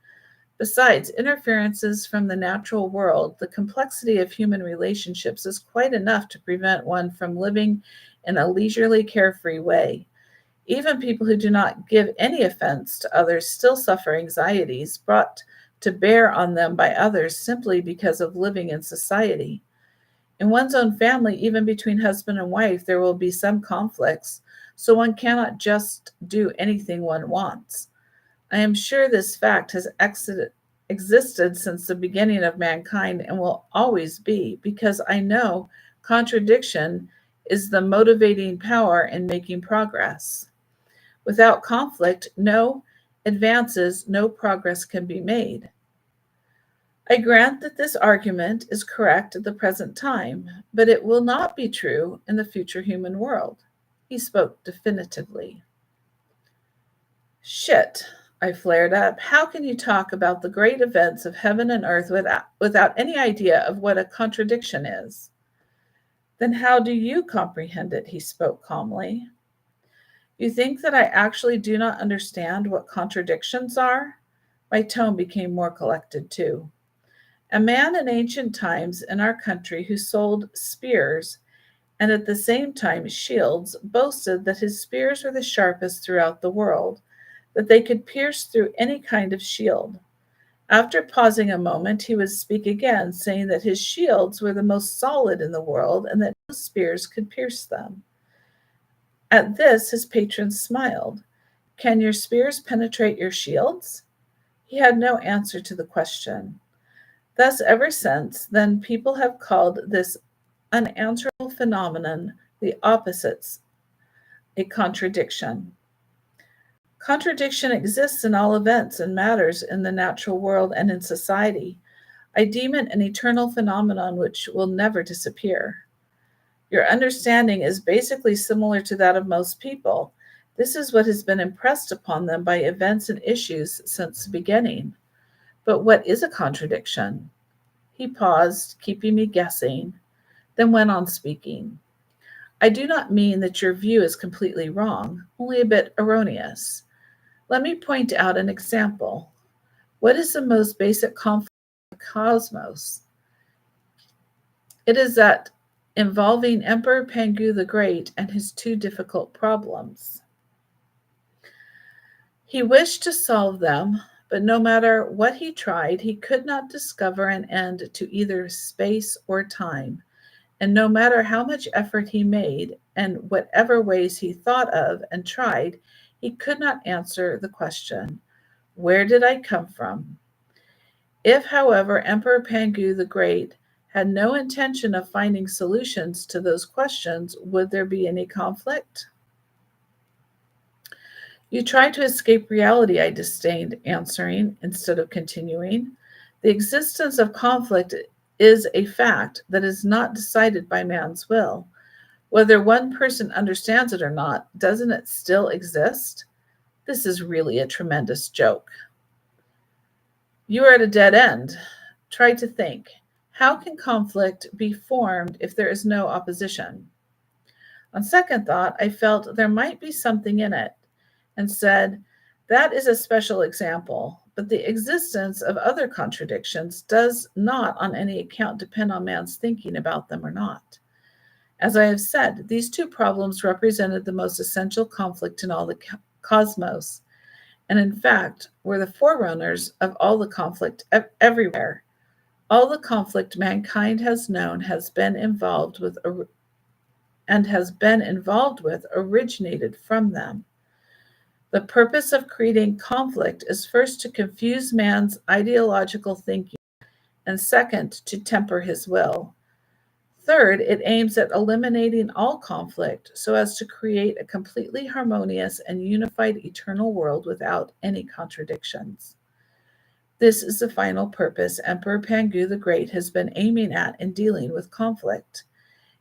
Besides interferences from the natural world, the complexity of human relationships is quite enough to prevent one from living in a leisurely, carefree way. Even people who do not give any offense to others still suffer anxieties brought to bear on them by others simply because of living in society. In one's own family, even between husband and wife, there will be some conflicts, so one cannot just do anything one wants. I am sure this fact has existed since the beginning of mankind and will always be, because I know contradiction is the motivating power in making progress. Without conflict, no advances, no progress can be made. I grant that this argument is correct at the present time, but it will not be true in the future human world. He spoke definitively. Shit, I flared up. How can you talk about the great events of heaven and earth without any idea of what a contradiction is? Then how do you comprehend it? He spoke calmly. You think that I actually do not understand what contradictions are? My tone became more collected, too. A man in ancient times in our country who sold spears and at the same time shields boasted that his spears were the sharpest throughout the world, that they could pierce through any kind of shield. After pausing a moment, he would speak again, saying that his shields were the most solid in the world and that no spears could pierce them. At this, his patrons smiled. Can your spears penetrate your shields? He had no answer to the question. Thus, ever since then, people have called this unanswerable phenomenon the opposites, a contradiction. Contradiction exists in all events and matters in the natural world and in society. I deem it an eternal phenomenon which will never disappear. Your understanding is basically similar to that of most people. This is what has been impressed upon them by events and issues since the beginning. But what is a contradiction? He paused, keeping me guessing, then went on speaking. I do not mean that your view is completely wrong, only a bit erroneous. Let me point out an example. What is the most basic conflict of the cosmos? It is that involving Emperor Pangu the Great and his two difficult problems. He wished to solve them, but no matter what he tried, he could not discover an end to either space or time. And no matter how much effort he made and whatever ways he thought of and tried, he could not answer the question, where did I come from? If, however, Emperor Pangu the Great had no intention of finding solutions to those questions, would there be any conflict? You try to escape reality, I disdained answering instead of continuing. The existence of conflict is a fact that is not decided by man's will. Whether one person understands it or not, doesn't it still exist? This is really a tremendous joke. You are at a dead end. Try to think. How can conflict be formed if there is no opposition? On second thought, I felt there might be something in it and said, that is a special example, but the existence of other contradictions does not on any account depend on man's thinking about them or not. As I have said, these two problems represented the most essential conflict in all the cosmos, and in fact were the forerunners of all the conflict everywhere. All the conflict mankind has known has been involved with originated from them. The purpose of creating conflict is first to confuse man's ideological thinking, and second, to temper his will. Third, it aims at eliminating all conflict so as to create a completely harmonious and unified eternal world without any contradictions. This is the final purpose Emperor Pangu the Great has been aiming at in dealing with conflict.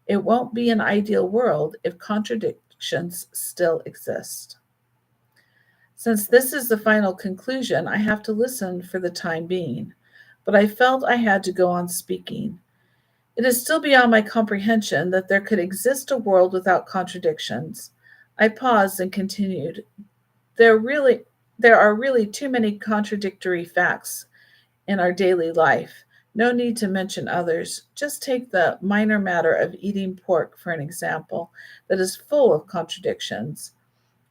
It won't be an ideal world if contradictions still exist. Since this is the final conclusion, I have to listen for the time being, but I felt I had to go on speaking. It is still beyond my comprehension that there could exist a world without contradictions. I paused and continued. There are really too many contradictory facts in our daily life. No need to mention others. Just take the minor matter of eating pork for an example that is full of contradictions.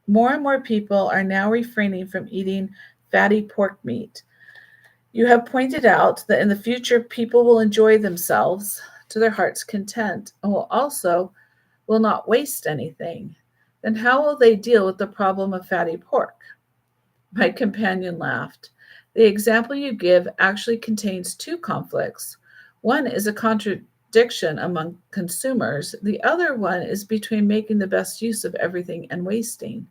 More and more people are now refraining from eating fatty pork meat. You have pointed out that in the future people will enjoy themselves to their heart's content and will not waste anything. Then how will they deal with the problem of fatty pork? My companion laughed. The example you give actually contains two conflicts. One is a contradiction among consumers. The other one is between making the best use of everything and wasting.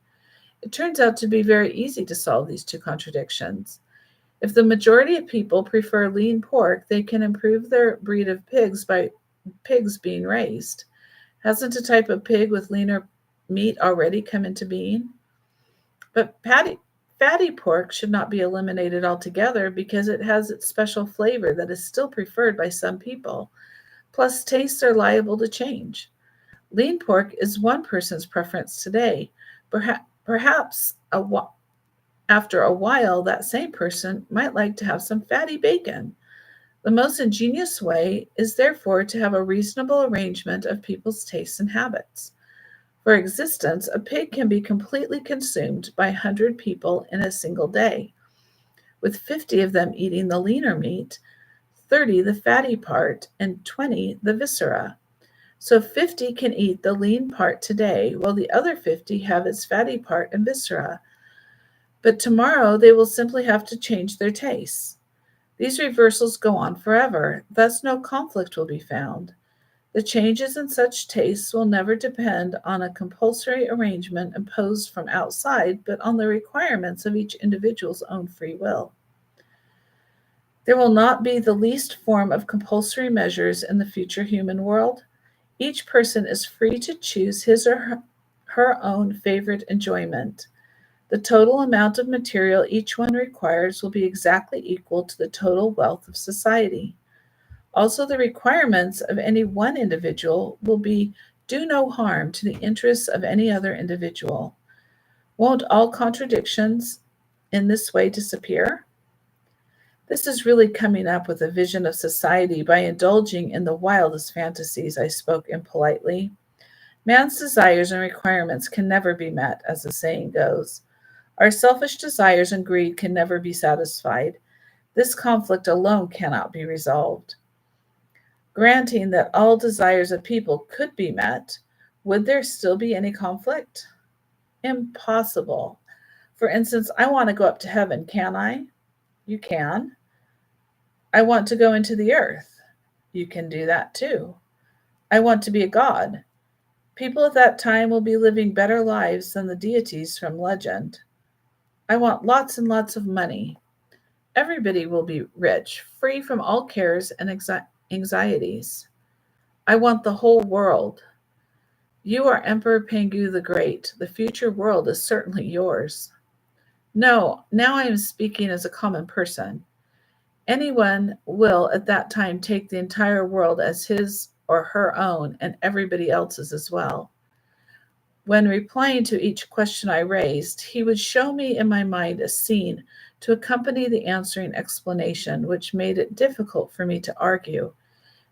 It turns out to be very easy to solve these two contradictions. If the majority of people prefer lean pork, they can improve their breed of pigs by pigs being raised. Hasn't a type of pig with leaner meat already come into being? But fatty pork should not be eliminated altogether because it has its special flavor that is still preferred by some people. Plus, tastes are liable to change. Lean pork is one person's preference today. Perhaps after a while, that same person might like to have some fatty bacon. The most ingenious way is therefore to have a reasonable arrangement of people's tastes and habits. For existence, a pig can be completely consumed by 100 people in a single day, with 50 of them eating the leaner meat, 30 the fatty part, and 20 the viscera. So 50 can eat the lean part today, while the other 50 have its fatty part and viscera. But tomorrow they will simply have to change their tastes. These reversals go on forever, thus no conflict will be found. The changes in such tastes will never depend on a compulsory arrangement imposed from outside, but on the requirements of each individual's own free will. There will not be the least form of compulsory measures in the future human world. Each person is free to choose his or her own favorite enjoyment. The total amount of material each one requires will be exactly equal to the total wealth of society. Also, the requirements of any one individual will be do no harm to the interests of any other individual. Won't all contradictions in this way disappear? This is really coming up with a vision of society by indulging in the wildest fantasies, I spoke impolitely. Man's desires and requirements can never be met, as the saying goes. Our selfish desires and greed can never be satisfied. This conflict alone cannot be resolved. Granting that all desires of people could be met, would there still be any conflict? Impossible. For instance, I want to go up to heaven, can I? You can. I want to go into the earth. You can do that too. I want to be a god. People at that time will be living better lives than the deities from legend. I want lots and lots of money. Everybody will be rich, free from all cares and anxieties. I want the whole world. You are Emperor Pangu the Great. The future world is certainly yours. No, now I am speaking as a common person. Anyone will at that time take the entire world as his or her own and everybody else's as well. When replying to each question I raised, he would show me in my mind a scene to accompany the answering explanation, which made it difficult for me to argue,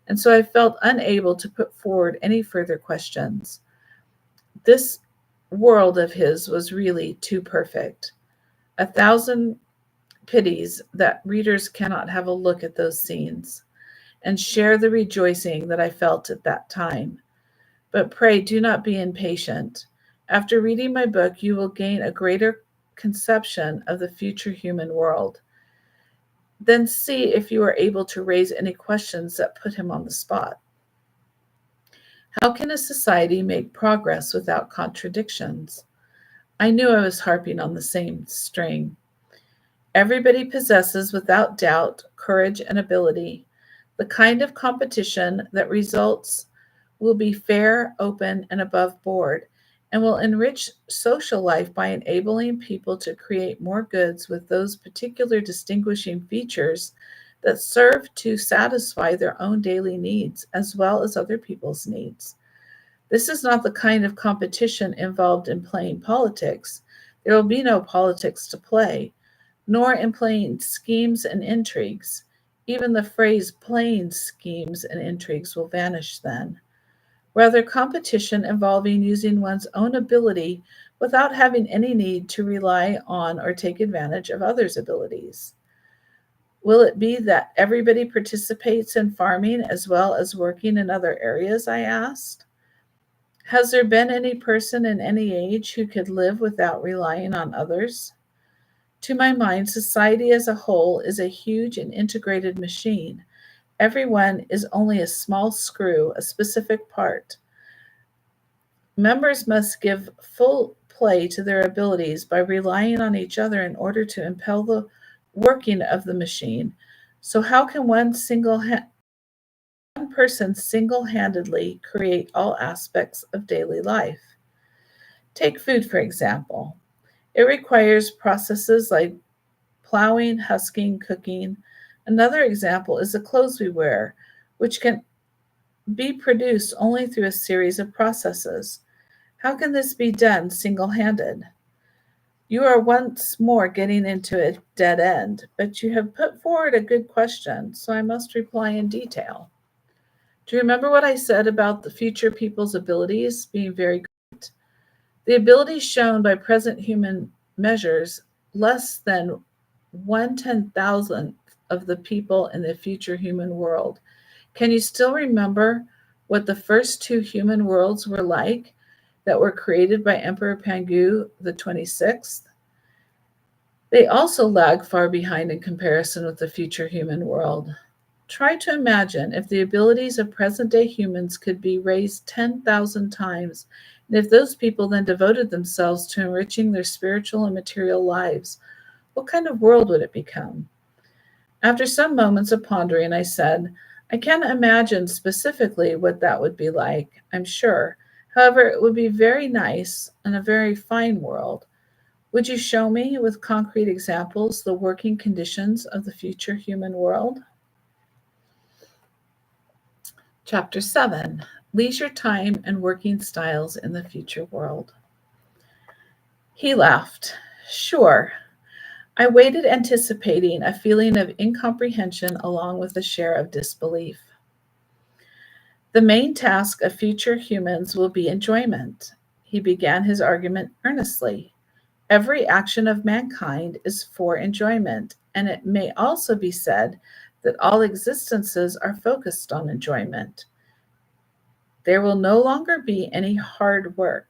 and so I felt unable to put forward any further questions. This world of his was really too perfect. A thousand pities that readers cannot have a look at those scenes and share the rejoicing that I felt at that time. But pray do not be impatient. After reading my book, you will gain a greater conception of the future human world. Then see if you are able to raise any questions that put him on the spot. How can a society make progress without contradictions? I knew I was harping on the same string. Everybody possesses, without doubt, courage and ability. The kind of competition that results will be fair, open, and above board, and will enrich social life by enabling people to create more goods with those particular distinguishing features that serve to satisfy their own daily needs as well as other people's needs. This is not the kind of competition involved in playing politics. There will be no politics to play, nor in playing schemes and intrigues. Even the phrase playing schemes and intrigues will vanish then. Rather, competition involving using one's own ability without having any need to rely on or take advantage of others' abilities. Will it be that everybody participates in farming as well as working in other areas? I asked. Has there been any person in any age who could live without relying on others? To my mind, society as a whole is a huge and integrated machine. Everyone is only a small screw, a specific part. Members must give full play to their abilities by relying on each other in order to impel the working of the machine. So how can one person single-handedly create all aspects of daily life? Take food, for example. It requires processes like plowing, husking, cooking. Another example is the clothes we wear, which can be produced only through a series of processes. How can this be done single handed? You are once more getting into a dead end, but you have put forward a good question, so I must reply in detail. Do you remember what I said about the future people's abilities being very great? The abilities shown by present human measures, less than 1/10,000th of the people in the future human world. Can you still remember what the first two human worlds were like that were created by Emperor Pangu the 26th? They also lag far behind in comparison with the future human world. Try to imagine if the abilities of present day humans could be raised 10,000 times, and if those people then devoted themselves to enriching their spiritual and material lives, what kind of world would it become? After some moments of pondering, I said, I can't imagine specifically what that would be like, I'm sure. However, it would be very nice and a very fine world. Would you show me with concrete examples the working conditions of the future human world? Chapter 7: Leisure Time and Working Styles in the Future World. He laughed. Sure. I waited, anticipating a feeling of incomprehension along with a share of disbelief. The main task of future humans will be enjoyment. He began his argument earnestly. Every action of mankind is for enjoyment, and it may also be said that all existences are focused on enjoyment. There will no longer be any hard work.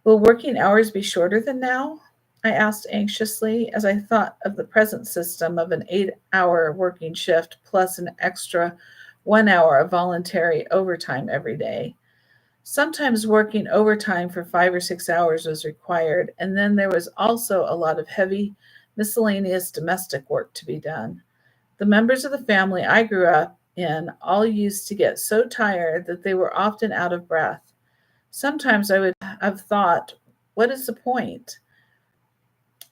Will working hours be shorter than now? I asked anxiously as I thought of the present system of an 8-hour working shift plus an extra 1 hour of voluntary overtime every day. Sometimes working overtime for 5 or 6 hours was required, and then there was also a lot of heavy, miscellaneous domestic work to be done. The members of the family I grew up in all used to get so tired that they were often out of breath. Sometimes I would have thought, what is the point?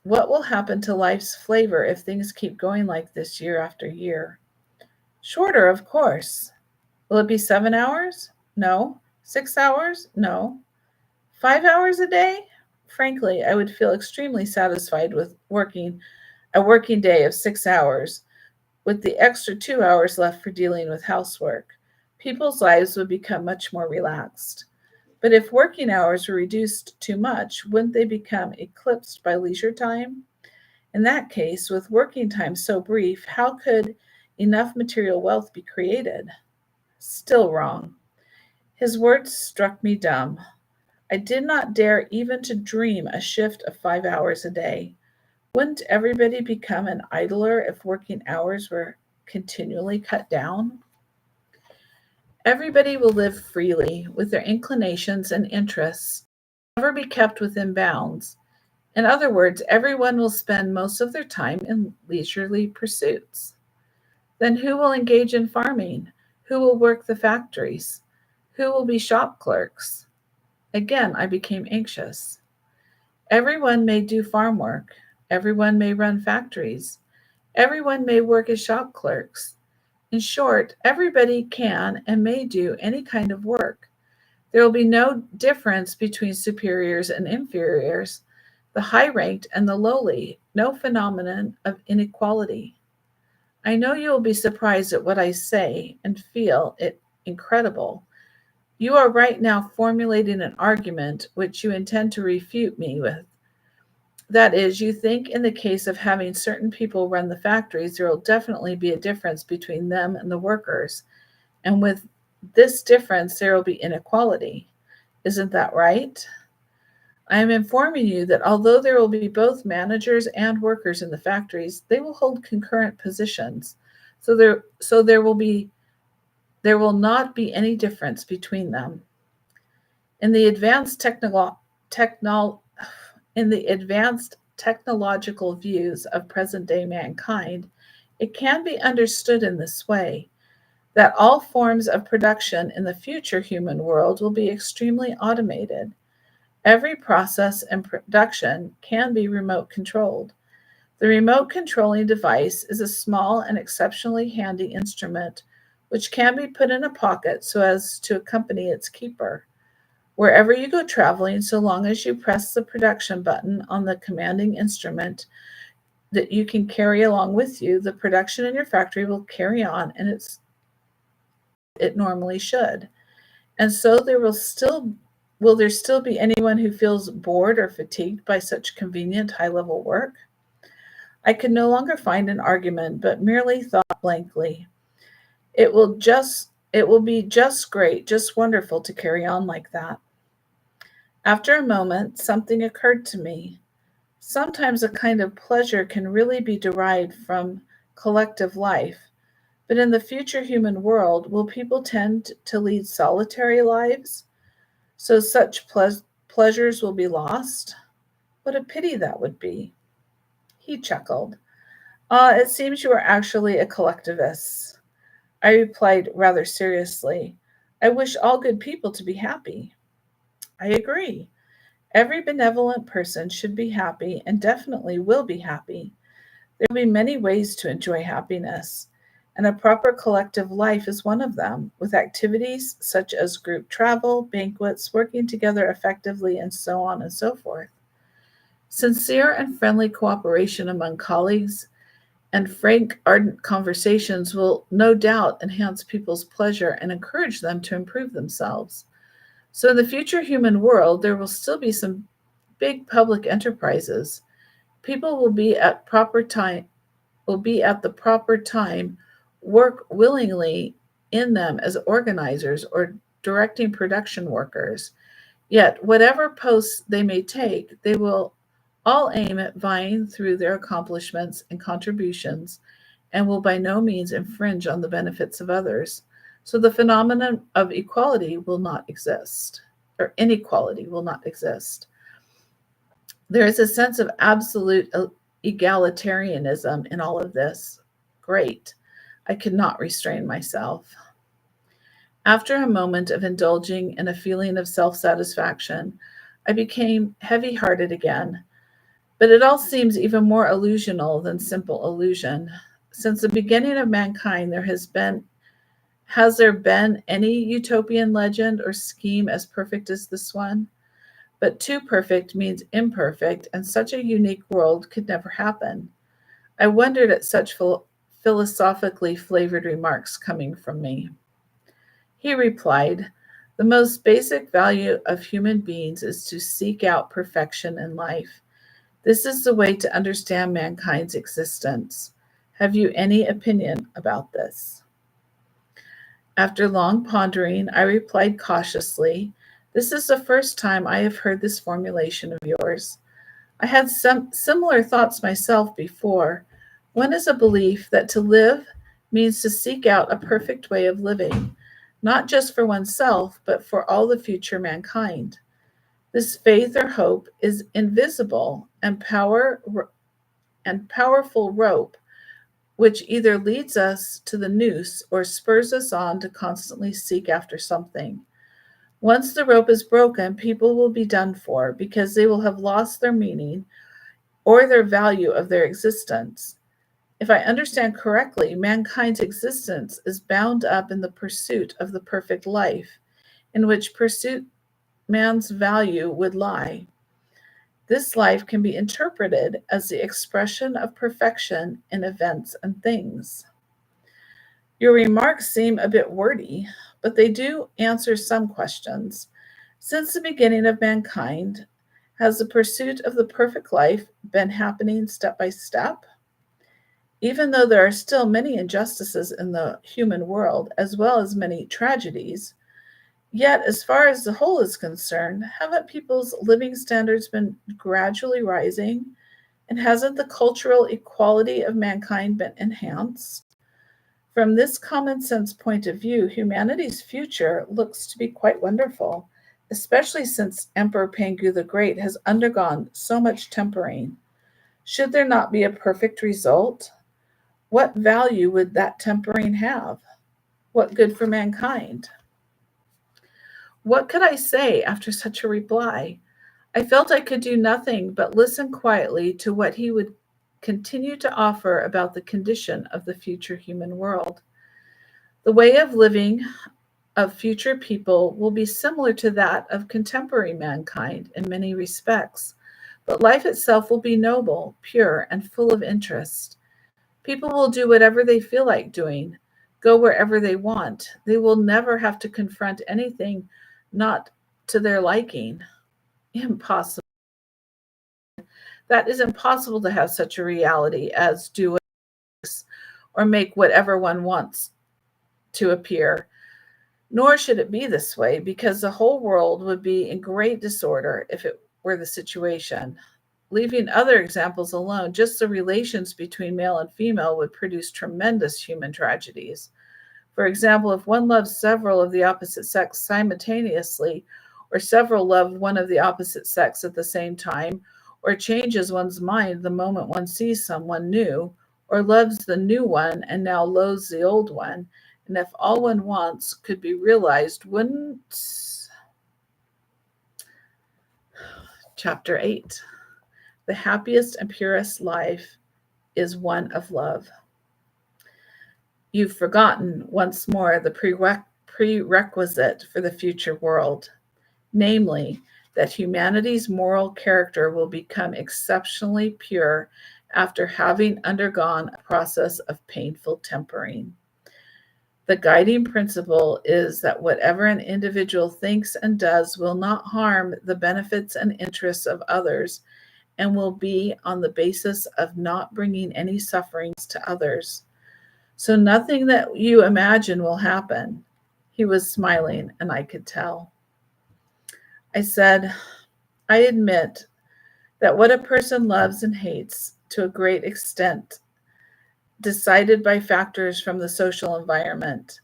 What will happen to life's flavor if things keep going like this year after year? Shorter, of course. Will it be 7 hours? No. 6 hours? No. 5 hours a day? Frankly, I would feel extremely satisfied with working a working day of 6 hours, with the extra 2 hours left for dealing with housework. People's lives would become much more relaxed. But if working hours were reduced too much, wouldn't they become eclipsed by leisure time? In that case, with working time so brief, how could enough material wealth be created? Still wrong. His words struck me dumb. I did not dare even to dream a shift of 5 hours a day. Wouldn't everybody become an idler if working hours were continually cut down? Everybody will live freely with their inclinations and interests, never be kept within bounds. In other words, everyone will spend most of their time in leisurely pursuits. Then who will engage in farming? Who will work the factories? Who will be shop clerks? Again, I became anxious. Everyone may do farm work. Everyone may run factories. Everyone may work as shop clerks. In short, everybody can and may do any kind of work. There will be no difference between superiors and inferiors, the high ranked and the lowly, no phenomenon of inequality. I know you will be surprised at what I say and feel it incredible. You are right now formulating an argument which you intend to refute me with. That is, you think in the case of having certain people run the factories, there will definitely be a difference between them and the workers. And with this difference, there will be inequality. Isn't that right? I am informing you that although there will be both managers and workers in the factories, they will hold concurrent positions. So there will not be any difference between them. In the advanced technol in the advanced technological views of present day mankind, it can be understood in this way that all forms of production in the future human world will be extremely automated. Every process and production can be remote controlled. The remote controlling device is a small and exceptionally handy instrument which can be put in a pocket so as to accompany its keeper. Wherever you go traveling, so long as you press the production button on the commanding instrument that you can carry along with you, the production in your factory will carry on and it normally should. And so will there still be anyone who feels bored or fatigued by such convenient high-level work? I could no longer find an argument, but merely thought blankly. It will be just great, just wonderful to carry on like that. After a moment, something occurred to me. Sometimes a kind of pleasure can really be derived from collective life, but in the future human world, will people tend to lead solitary lives? So such pleasures will be lost? What a pity that would be. He chuckled. Ah, it seems you are actually a collectivist. I replied rather seriously. I wish all good people to be happy. I agree. Every benevolent person should be happy and definitely will be happy. There will be many ways to enjoy happiness, and a proper collective life is one of them, with activities such as group travel, banquets, working together effectively, and so on and so forth. Sincere and friendly cooperation among colleagues and frank, ardent conversations will no doubt enhance people's pleasure and encourage them to improve themselves. So, in the future human world, there will still be some big public enterprises. People will be at the proper time, work willingly in them as organizers or directing production workers. Yet, whatever posts they may take, they will all aim at vying through their accomplishments and contributions and will by no means infringe on the benefits of others. So the phenomenon of equality will not exist, or inequality will not exist. There is a sense of absolute egalitarianism in all of this. Great. I could not restrain myself. After a moment of indulging in a feeling of self satisfaction, I became heavy hearted again. But it all seems even more illusional than simple illusion. Since the beginning of mankind, has there been any utopian legend or scheme as perfect as this one? But too perfect means imperfect, and such a unique world could never happen. I wondered at such philosophically flavored remarks coming from me. He replied, the most basic value of human beings is to seek out perfection in life. This is the way to understand mankind's existence. Have you any opinion about this? After long pondering, I replied cautiously, this is the first time I have heard this formulation of yours. I had some similar thoughts myself before. One is a belief that to live means to seek out a perfect way of living, not just for oneself, but for all the future mankind. This faith or hope is invisible and powerful rope which either leads us to the noose or spurs us on to constantly seek after something. Once the rope is broken, people will be done for because they will have lost their meaning or their value of their existence. If I understand correctly, mankind's existence is bound up in the pursuit of the perfect life, in which pursuit man's value would lie. This life can be interpreted as the expression of perfection in events and things. Your remarks seem a bit wordy, but they do answer some questions. Since the beginning of mankind, has the pursuit of the perfect life been happening step by step? Even though there are still many injustices in the human world, as well as many tragedies, yet as far as the whole is concerned, haven't people's living standards been gradually rising? And hasn't the cultural equality of mankind been enhanced? From this common sense point of view, humanity's future looks to be quite wonderful, especially since Emperor Pangu the Great has undergone so much tempering. Should there not be a perfect result? What value would that tempering have? What good for mankind? What could I say after such a reply? I felt I could do nothing but listen quietly to what he would continue to offer about the condition of the future human world. The way of living of future people will be similar to that of contemporary mankind in many respects, but life itself will be noble, pure, and full of interest. People will do whatever they feel like doing, go wherever they want. They will never have to confront anything not to their liking. Impossible. That is impossible to have such a reality as do or make whatever one wants to appear. Nor should it be this way, because the whole world would be in great disorder if it were the situation. Leaving other examples alone, just the relations between male and female would produce tremendous human tragedies. For example, if one loves several of the opposite sex simultaneously, or several love one of the opposite sex at the same time, or changes one's mind the moment one sees someone new, or loves the new one and now loathes the old one, and if all one wants could be realized, wouldn't. Chapter 8. The happiest and purest life is one of love. You've forgotten once more the prerequisite for the future world, namely, that humanity's moral character will become exceptionally pure after having undergone a process of painful tempering. The guiding principle is that whatever an individual thinks and does will not harm the benefits and interests of others and will be on the basis of not bringing any sufferings to others. So nothing that you imagine will happen. He was smiling, and I could tell. I said, I admit that what a person loves and hates to a great extent decided by factors from the social environment.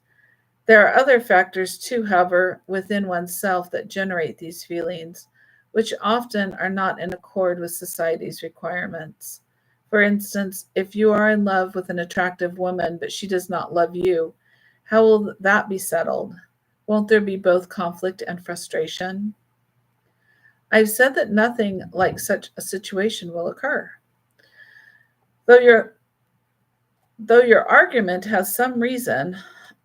There are other factors too, however, within oneself that generate these feelings, which often are not in accord with society's requirements. For instance, if you are in love with an attractive woman but she does not love you, how will that be settled? Won't there be both conflict and frustration? I've said that nothing like such a situation will occur. Though your though your argument has some reason,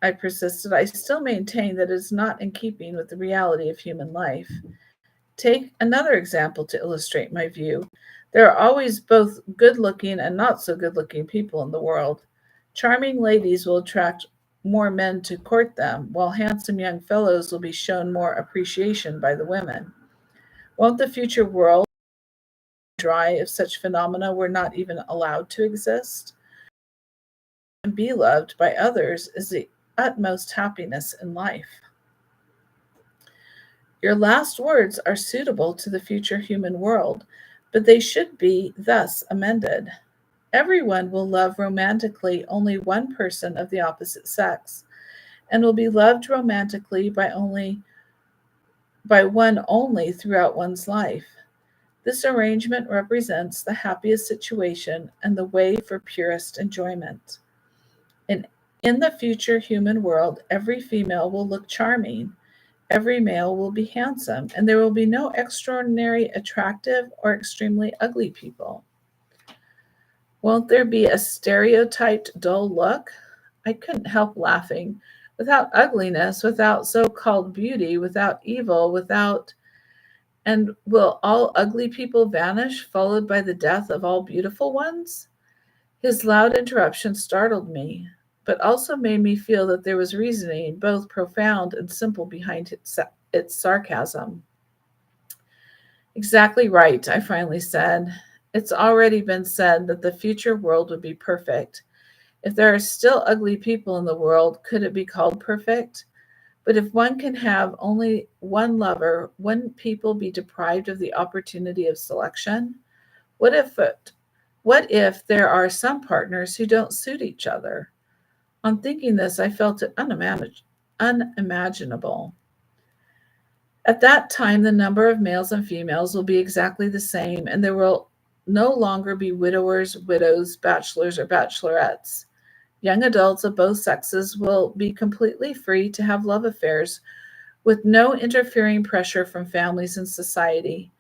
I persisted, I still maintain that it is not in keeping with the reality of human life. Take another example to illustrate my view. There are always both good looking and not so good looking people in the world. Charming ladies will attract more men to court them, while handsome young fellows will be shown more appreciation by the women. Won't the future world be dry if such phenomena were not even allowed to exist? And be loved by others is the utmost happiness in life. Your last words are suitable to the future human world, but they should be thus amended. Everyone will love romantically only one person of the opposite sex, and will be loved romantically by one only throughout one's life. This arrangement represents the happiest situation and the way for purest enjoyment. In, in the future human world, every female will look charming, every male will be handsome, and there will be no extraordinary attractive or extremely ugly people. Won't there be a stereotyped dull look? I couldn't help laughing. Without ugliness, without so called beauty, without evil, without. And will all ugly people vanish, followed by the death of all beautiful ones? His loud interruption startled me, but also made me feel that there was reasoning, both profound and simple, behind its sarcasm. Exactly right, I finally said. It's already been said that the future world would be perfect. If there are still ugly people in the world, could it be called perfect? But if one can have only one lover, wouldn't people be deprived of the opportunity of selection? What if it, what if there are some partners who don't suit each other? On thinking this, I felt it unimaginable. At that time, the number of males and females will be exactly the same, and there will no longer be widowers, widows, bachelors, or bachelorettes. Young adults of both sexes will be completely free to have love affairs with no interfering pressure from families and society.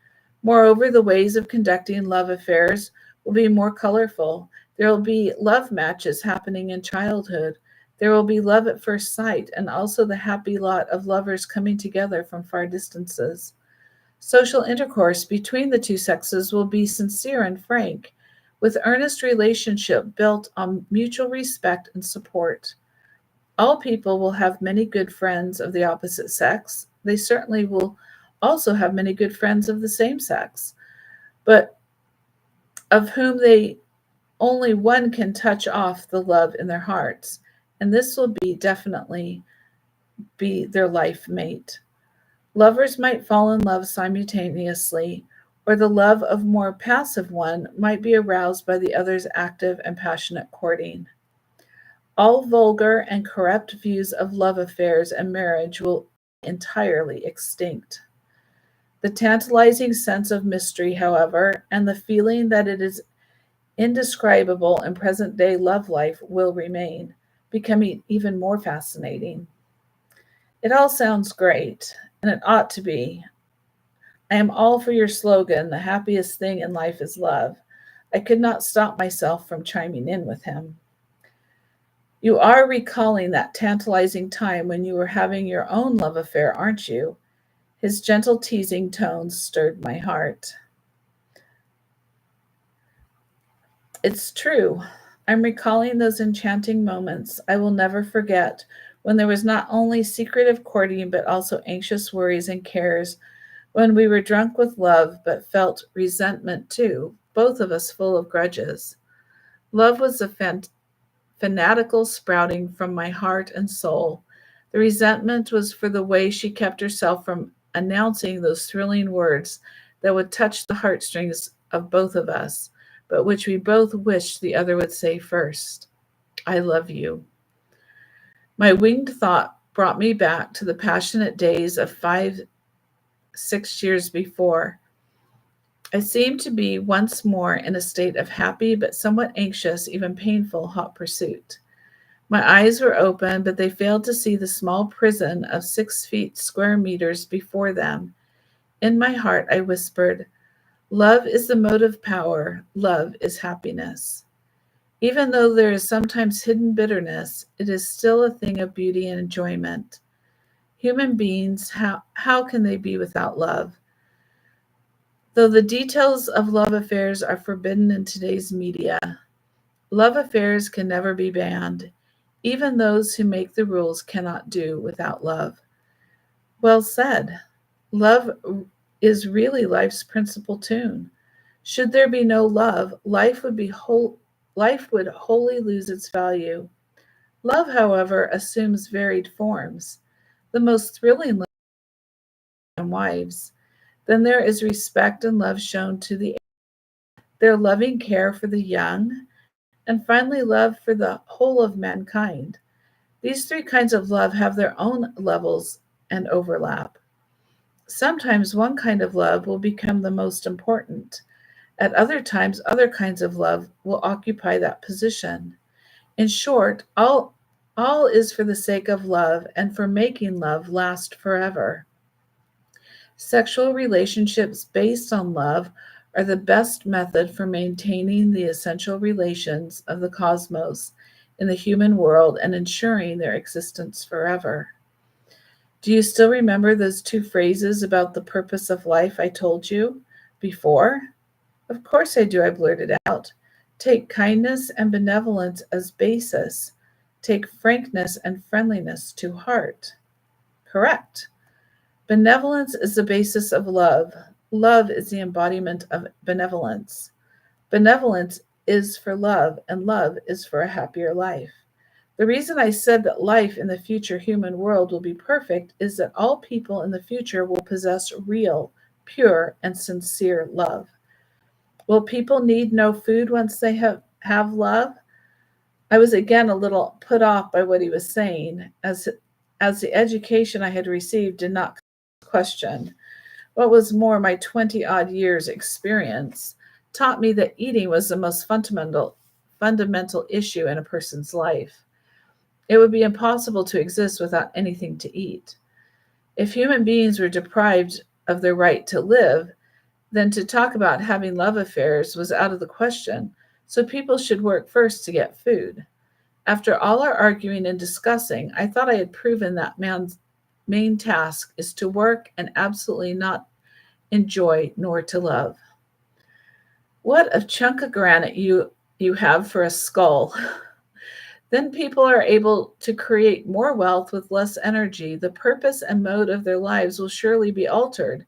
Moreover, the ways of conducting love affairs will be more colorful. There will be love matches happening in childhood. There will be love at first sight, and also the happy lot of lovers coming together from far distances. Social intercourse between the two sexes will be sincere and frank, with earnest relationship built on mutual respect and support. All people will have many good friends of the opposite sex. They certainly will also have many good friends of the same sex, but of whom they only one can touch off the love in their hearts, and this will be definitely be their life mate. Lovers might fall in love simultaneously, or the love of more passive one might be aroused by the other's active and passionate courting. All vulgar and corrupt views of love affairs and marriage will be entirely extinct. The tantalizing sense of mystery, however, and the feeling that it is indescribable in present day love life will remain, becoming even more fascinating. It all sounds great, and it ought to be. I am all for your slogan, the happiest thing in life is love. I could not stop myself from chiming in with him. You are recalling that tantalizing time when you were having your own love affair, aren't you? His gentle teasing tones stirred my heart. It's true. I'm recalling those enchanting moments I will never forget when there was not only secretive courting but also anxious worries and cares, when we were drunk with love but felt resentment too, both of us full of grudges. Love was a fanatical sprouting from my heart and soul. The resentment was for the way she kept herself from announcing those thrilling words that would touch the heartstrings of both of us, but which we both wished the other would say first. I love you. My winged thought brought me back to the passionate days of 6 years before. I seemed to be once more in a state of happy but somewhat anxious, even painful hot pursuit. My eyes were open, but they failed to see the small prison of 6 feet square meters before them. In my heart, I whispered, love is the motive power, love is happiness. Even though there is sometimes hidden bitterness, it is still a thing of beauty and enjoyment. Human beings, how can they be without love? Though the details of love affairs are forbidden in today's media, love affairs can never be banned. Even those who make the rules cannot do without love. Well said. Love is really life's principal tune. Should there be no love, life would wholly lose its value. Love, however, assumes varied forms. The most thrilling love and wives. Then there is respect and love shown to their loving care for the young, and finally love for the whole of mankind. These three kinds of love have their own levels and overlap. Sometimes one kind of love will become the most important. At other times, other kinds of love will occupy that position. In short, all is for the sake of love and for making love last forever. Sexual relationships based on love are the best method for maintaining the essential relations of the cosmos in the human world and ensuring their existence forever. Do you still remember those two phrases about the purpose of life I told you before? Of course I do, I blurted out. Take kindness and benevolence as basis. Take frankness and friendliness to heart. Correct. Benevolence is the basis of love. Love is the embodiment of benevolence. Benevolence is for love, and love is for a happier life. The reason I said that life in the future human world will be perfect is that all people in the future will possess real, pure, and sincere love. Will people need no food once they have love? I was again a little put off by what he was saying, as the education I had received did not question. What was more, my 20 odd years' experience taught me that eating was the most fundamental issue in a person's life. It would be impossible to exist without anything to eat. If human beings were deprived of their right to live, then to talk about having love affairs was out of the question, so people should work first to get food. After all our arguing and discussing, I thought I had proven that man's main task is to work and absolutely not enjoy nor to love. What a chunk of granite you have for a skull. Then people are able to create more wealth with less energy. The purpose and mode of their lives will surely be altered.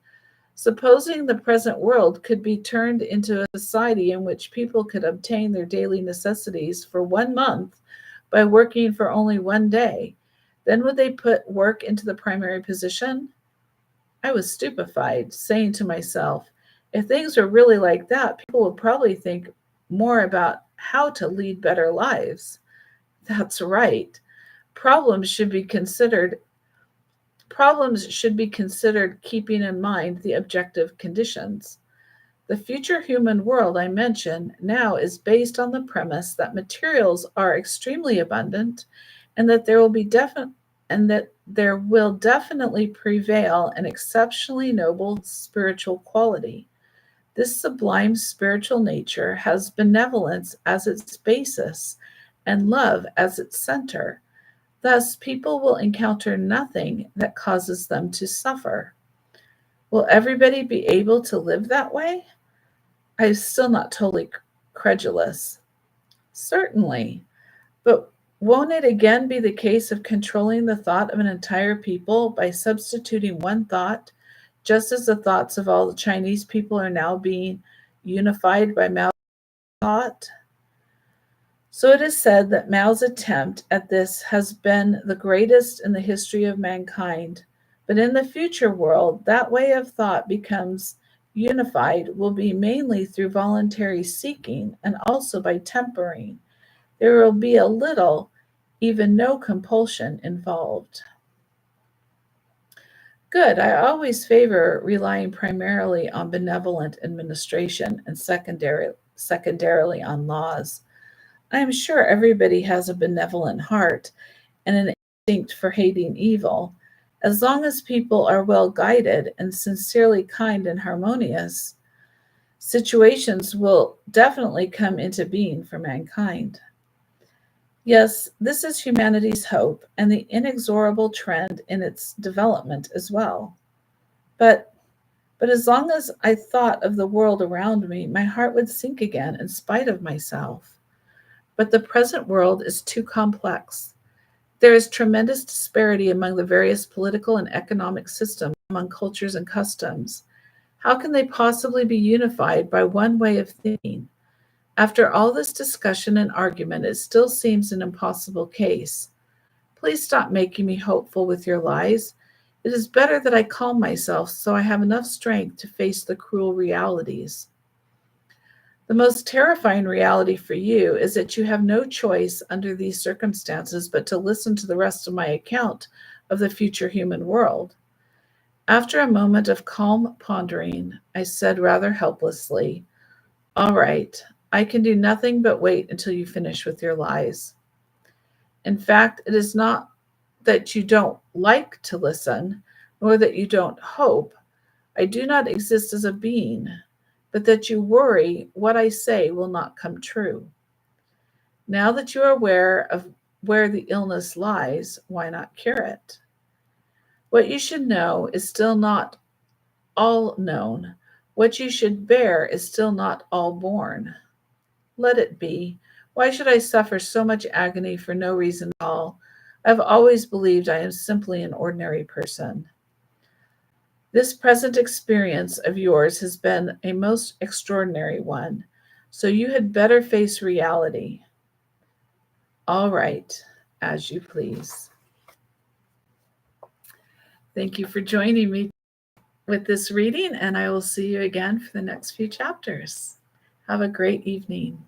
Supposing the present world could be turned into a society in which people could obtain their daily necessities for 1 month by working for only 1 day, then would they put work into the primary position? I was stupefied, saying to myself, if things were really like that, people would probably think more about how to lead better lives. That's right. Problems should be considered Problems should be considered keeping in mind the objective conditions. The future human world I mention now is based on the premise that materials are extremely abundant and that there will definitely prevail an exceptionally noble spiritual quality. This sublime spiritual nature has benevolence as its basis and love as its center. Thus, people will encounter nothing that causes them to suffer. Will everybody be able to live that way? I'm still not totally credulous. Certainly. But won't it again be the case of controlling the thought of an entire people by substituting one thought, just as the thoughts of all the Chinese people are now being unified by Mao's thought? So it is said that Mao's attempt at this has been the greatest in the history of mankind. But in the future world, that way of thought becomes unified will be mainly through voluntary seeking and also by tempering. There will be a little, even no compulsion involved. Good. I always favor relying primarily on benevolent administration and secondarily on laws. I am sure everybody has a benevolent heart and an instinct for hating evil. As long as people are well guided and sincerely kind and harmonious, situations will definitely come into being for mankind. Yes, this is humanity's hope and the inexorable trend in its development as well. But but as long as I thought of the world around me, my heart would sink again in spite of myself. But the present world is too complex. There is tremendous disparity among the various political and economic systems, among cultures and customs. How can they possibly be unified by one way of thinking? After all this discussion and argument, it still seems an impossible case. Please stop making me hopeful with your lies. It is better that I calm myself so I have enough strength to face the cruel realities. The most terrifying reality for you is that you have no choice under these circumstances but to listen to the rest of my account of the future human world. After a moment of calm pondering, I said rather helplessly, all right, I can do nothing but wait until you finish with your lies. In fact, it is not that you don't like to listen, nor that you don't hope. I do not exist as a being, but that you worry what I say will not come true. Now that you are aware of where the illness lies, why not cure it? What you should know is still not all known. What you should bear is still not all borne. Let it be. Why should I suffer so much agony for no reason at all? I've always believed I am simply an ordinary person. This present experience of yours has been a most extraordinary one, so you had better face reality. All right, as you please. Thank you for joining me with this reading, and I will see you again for the next few chapters. Have a great evening.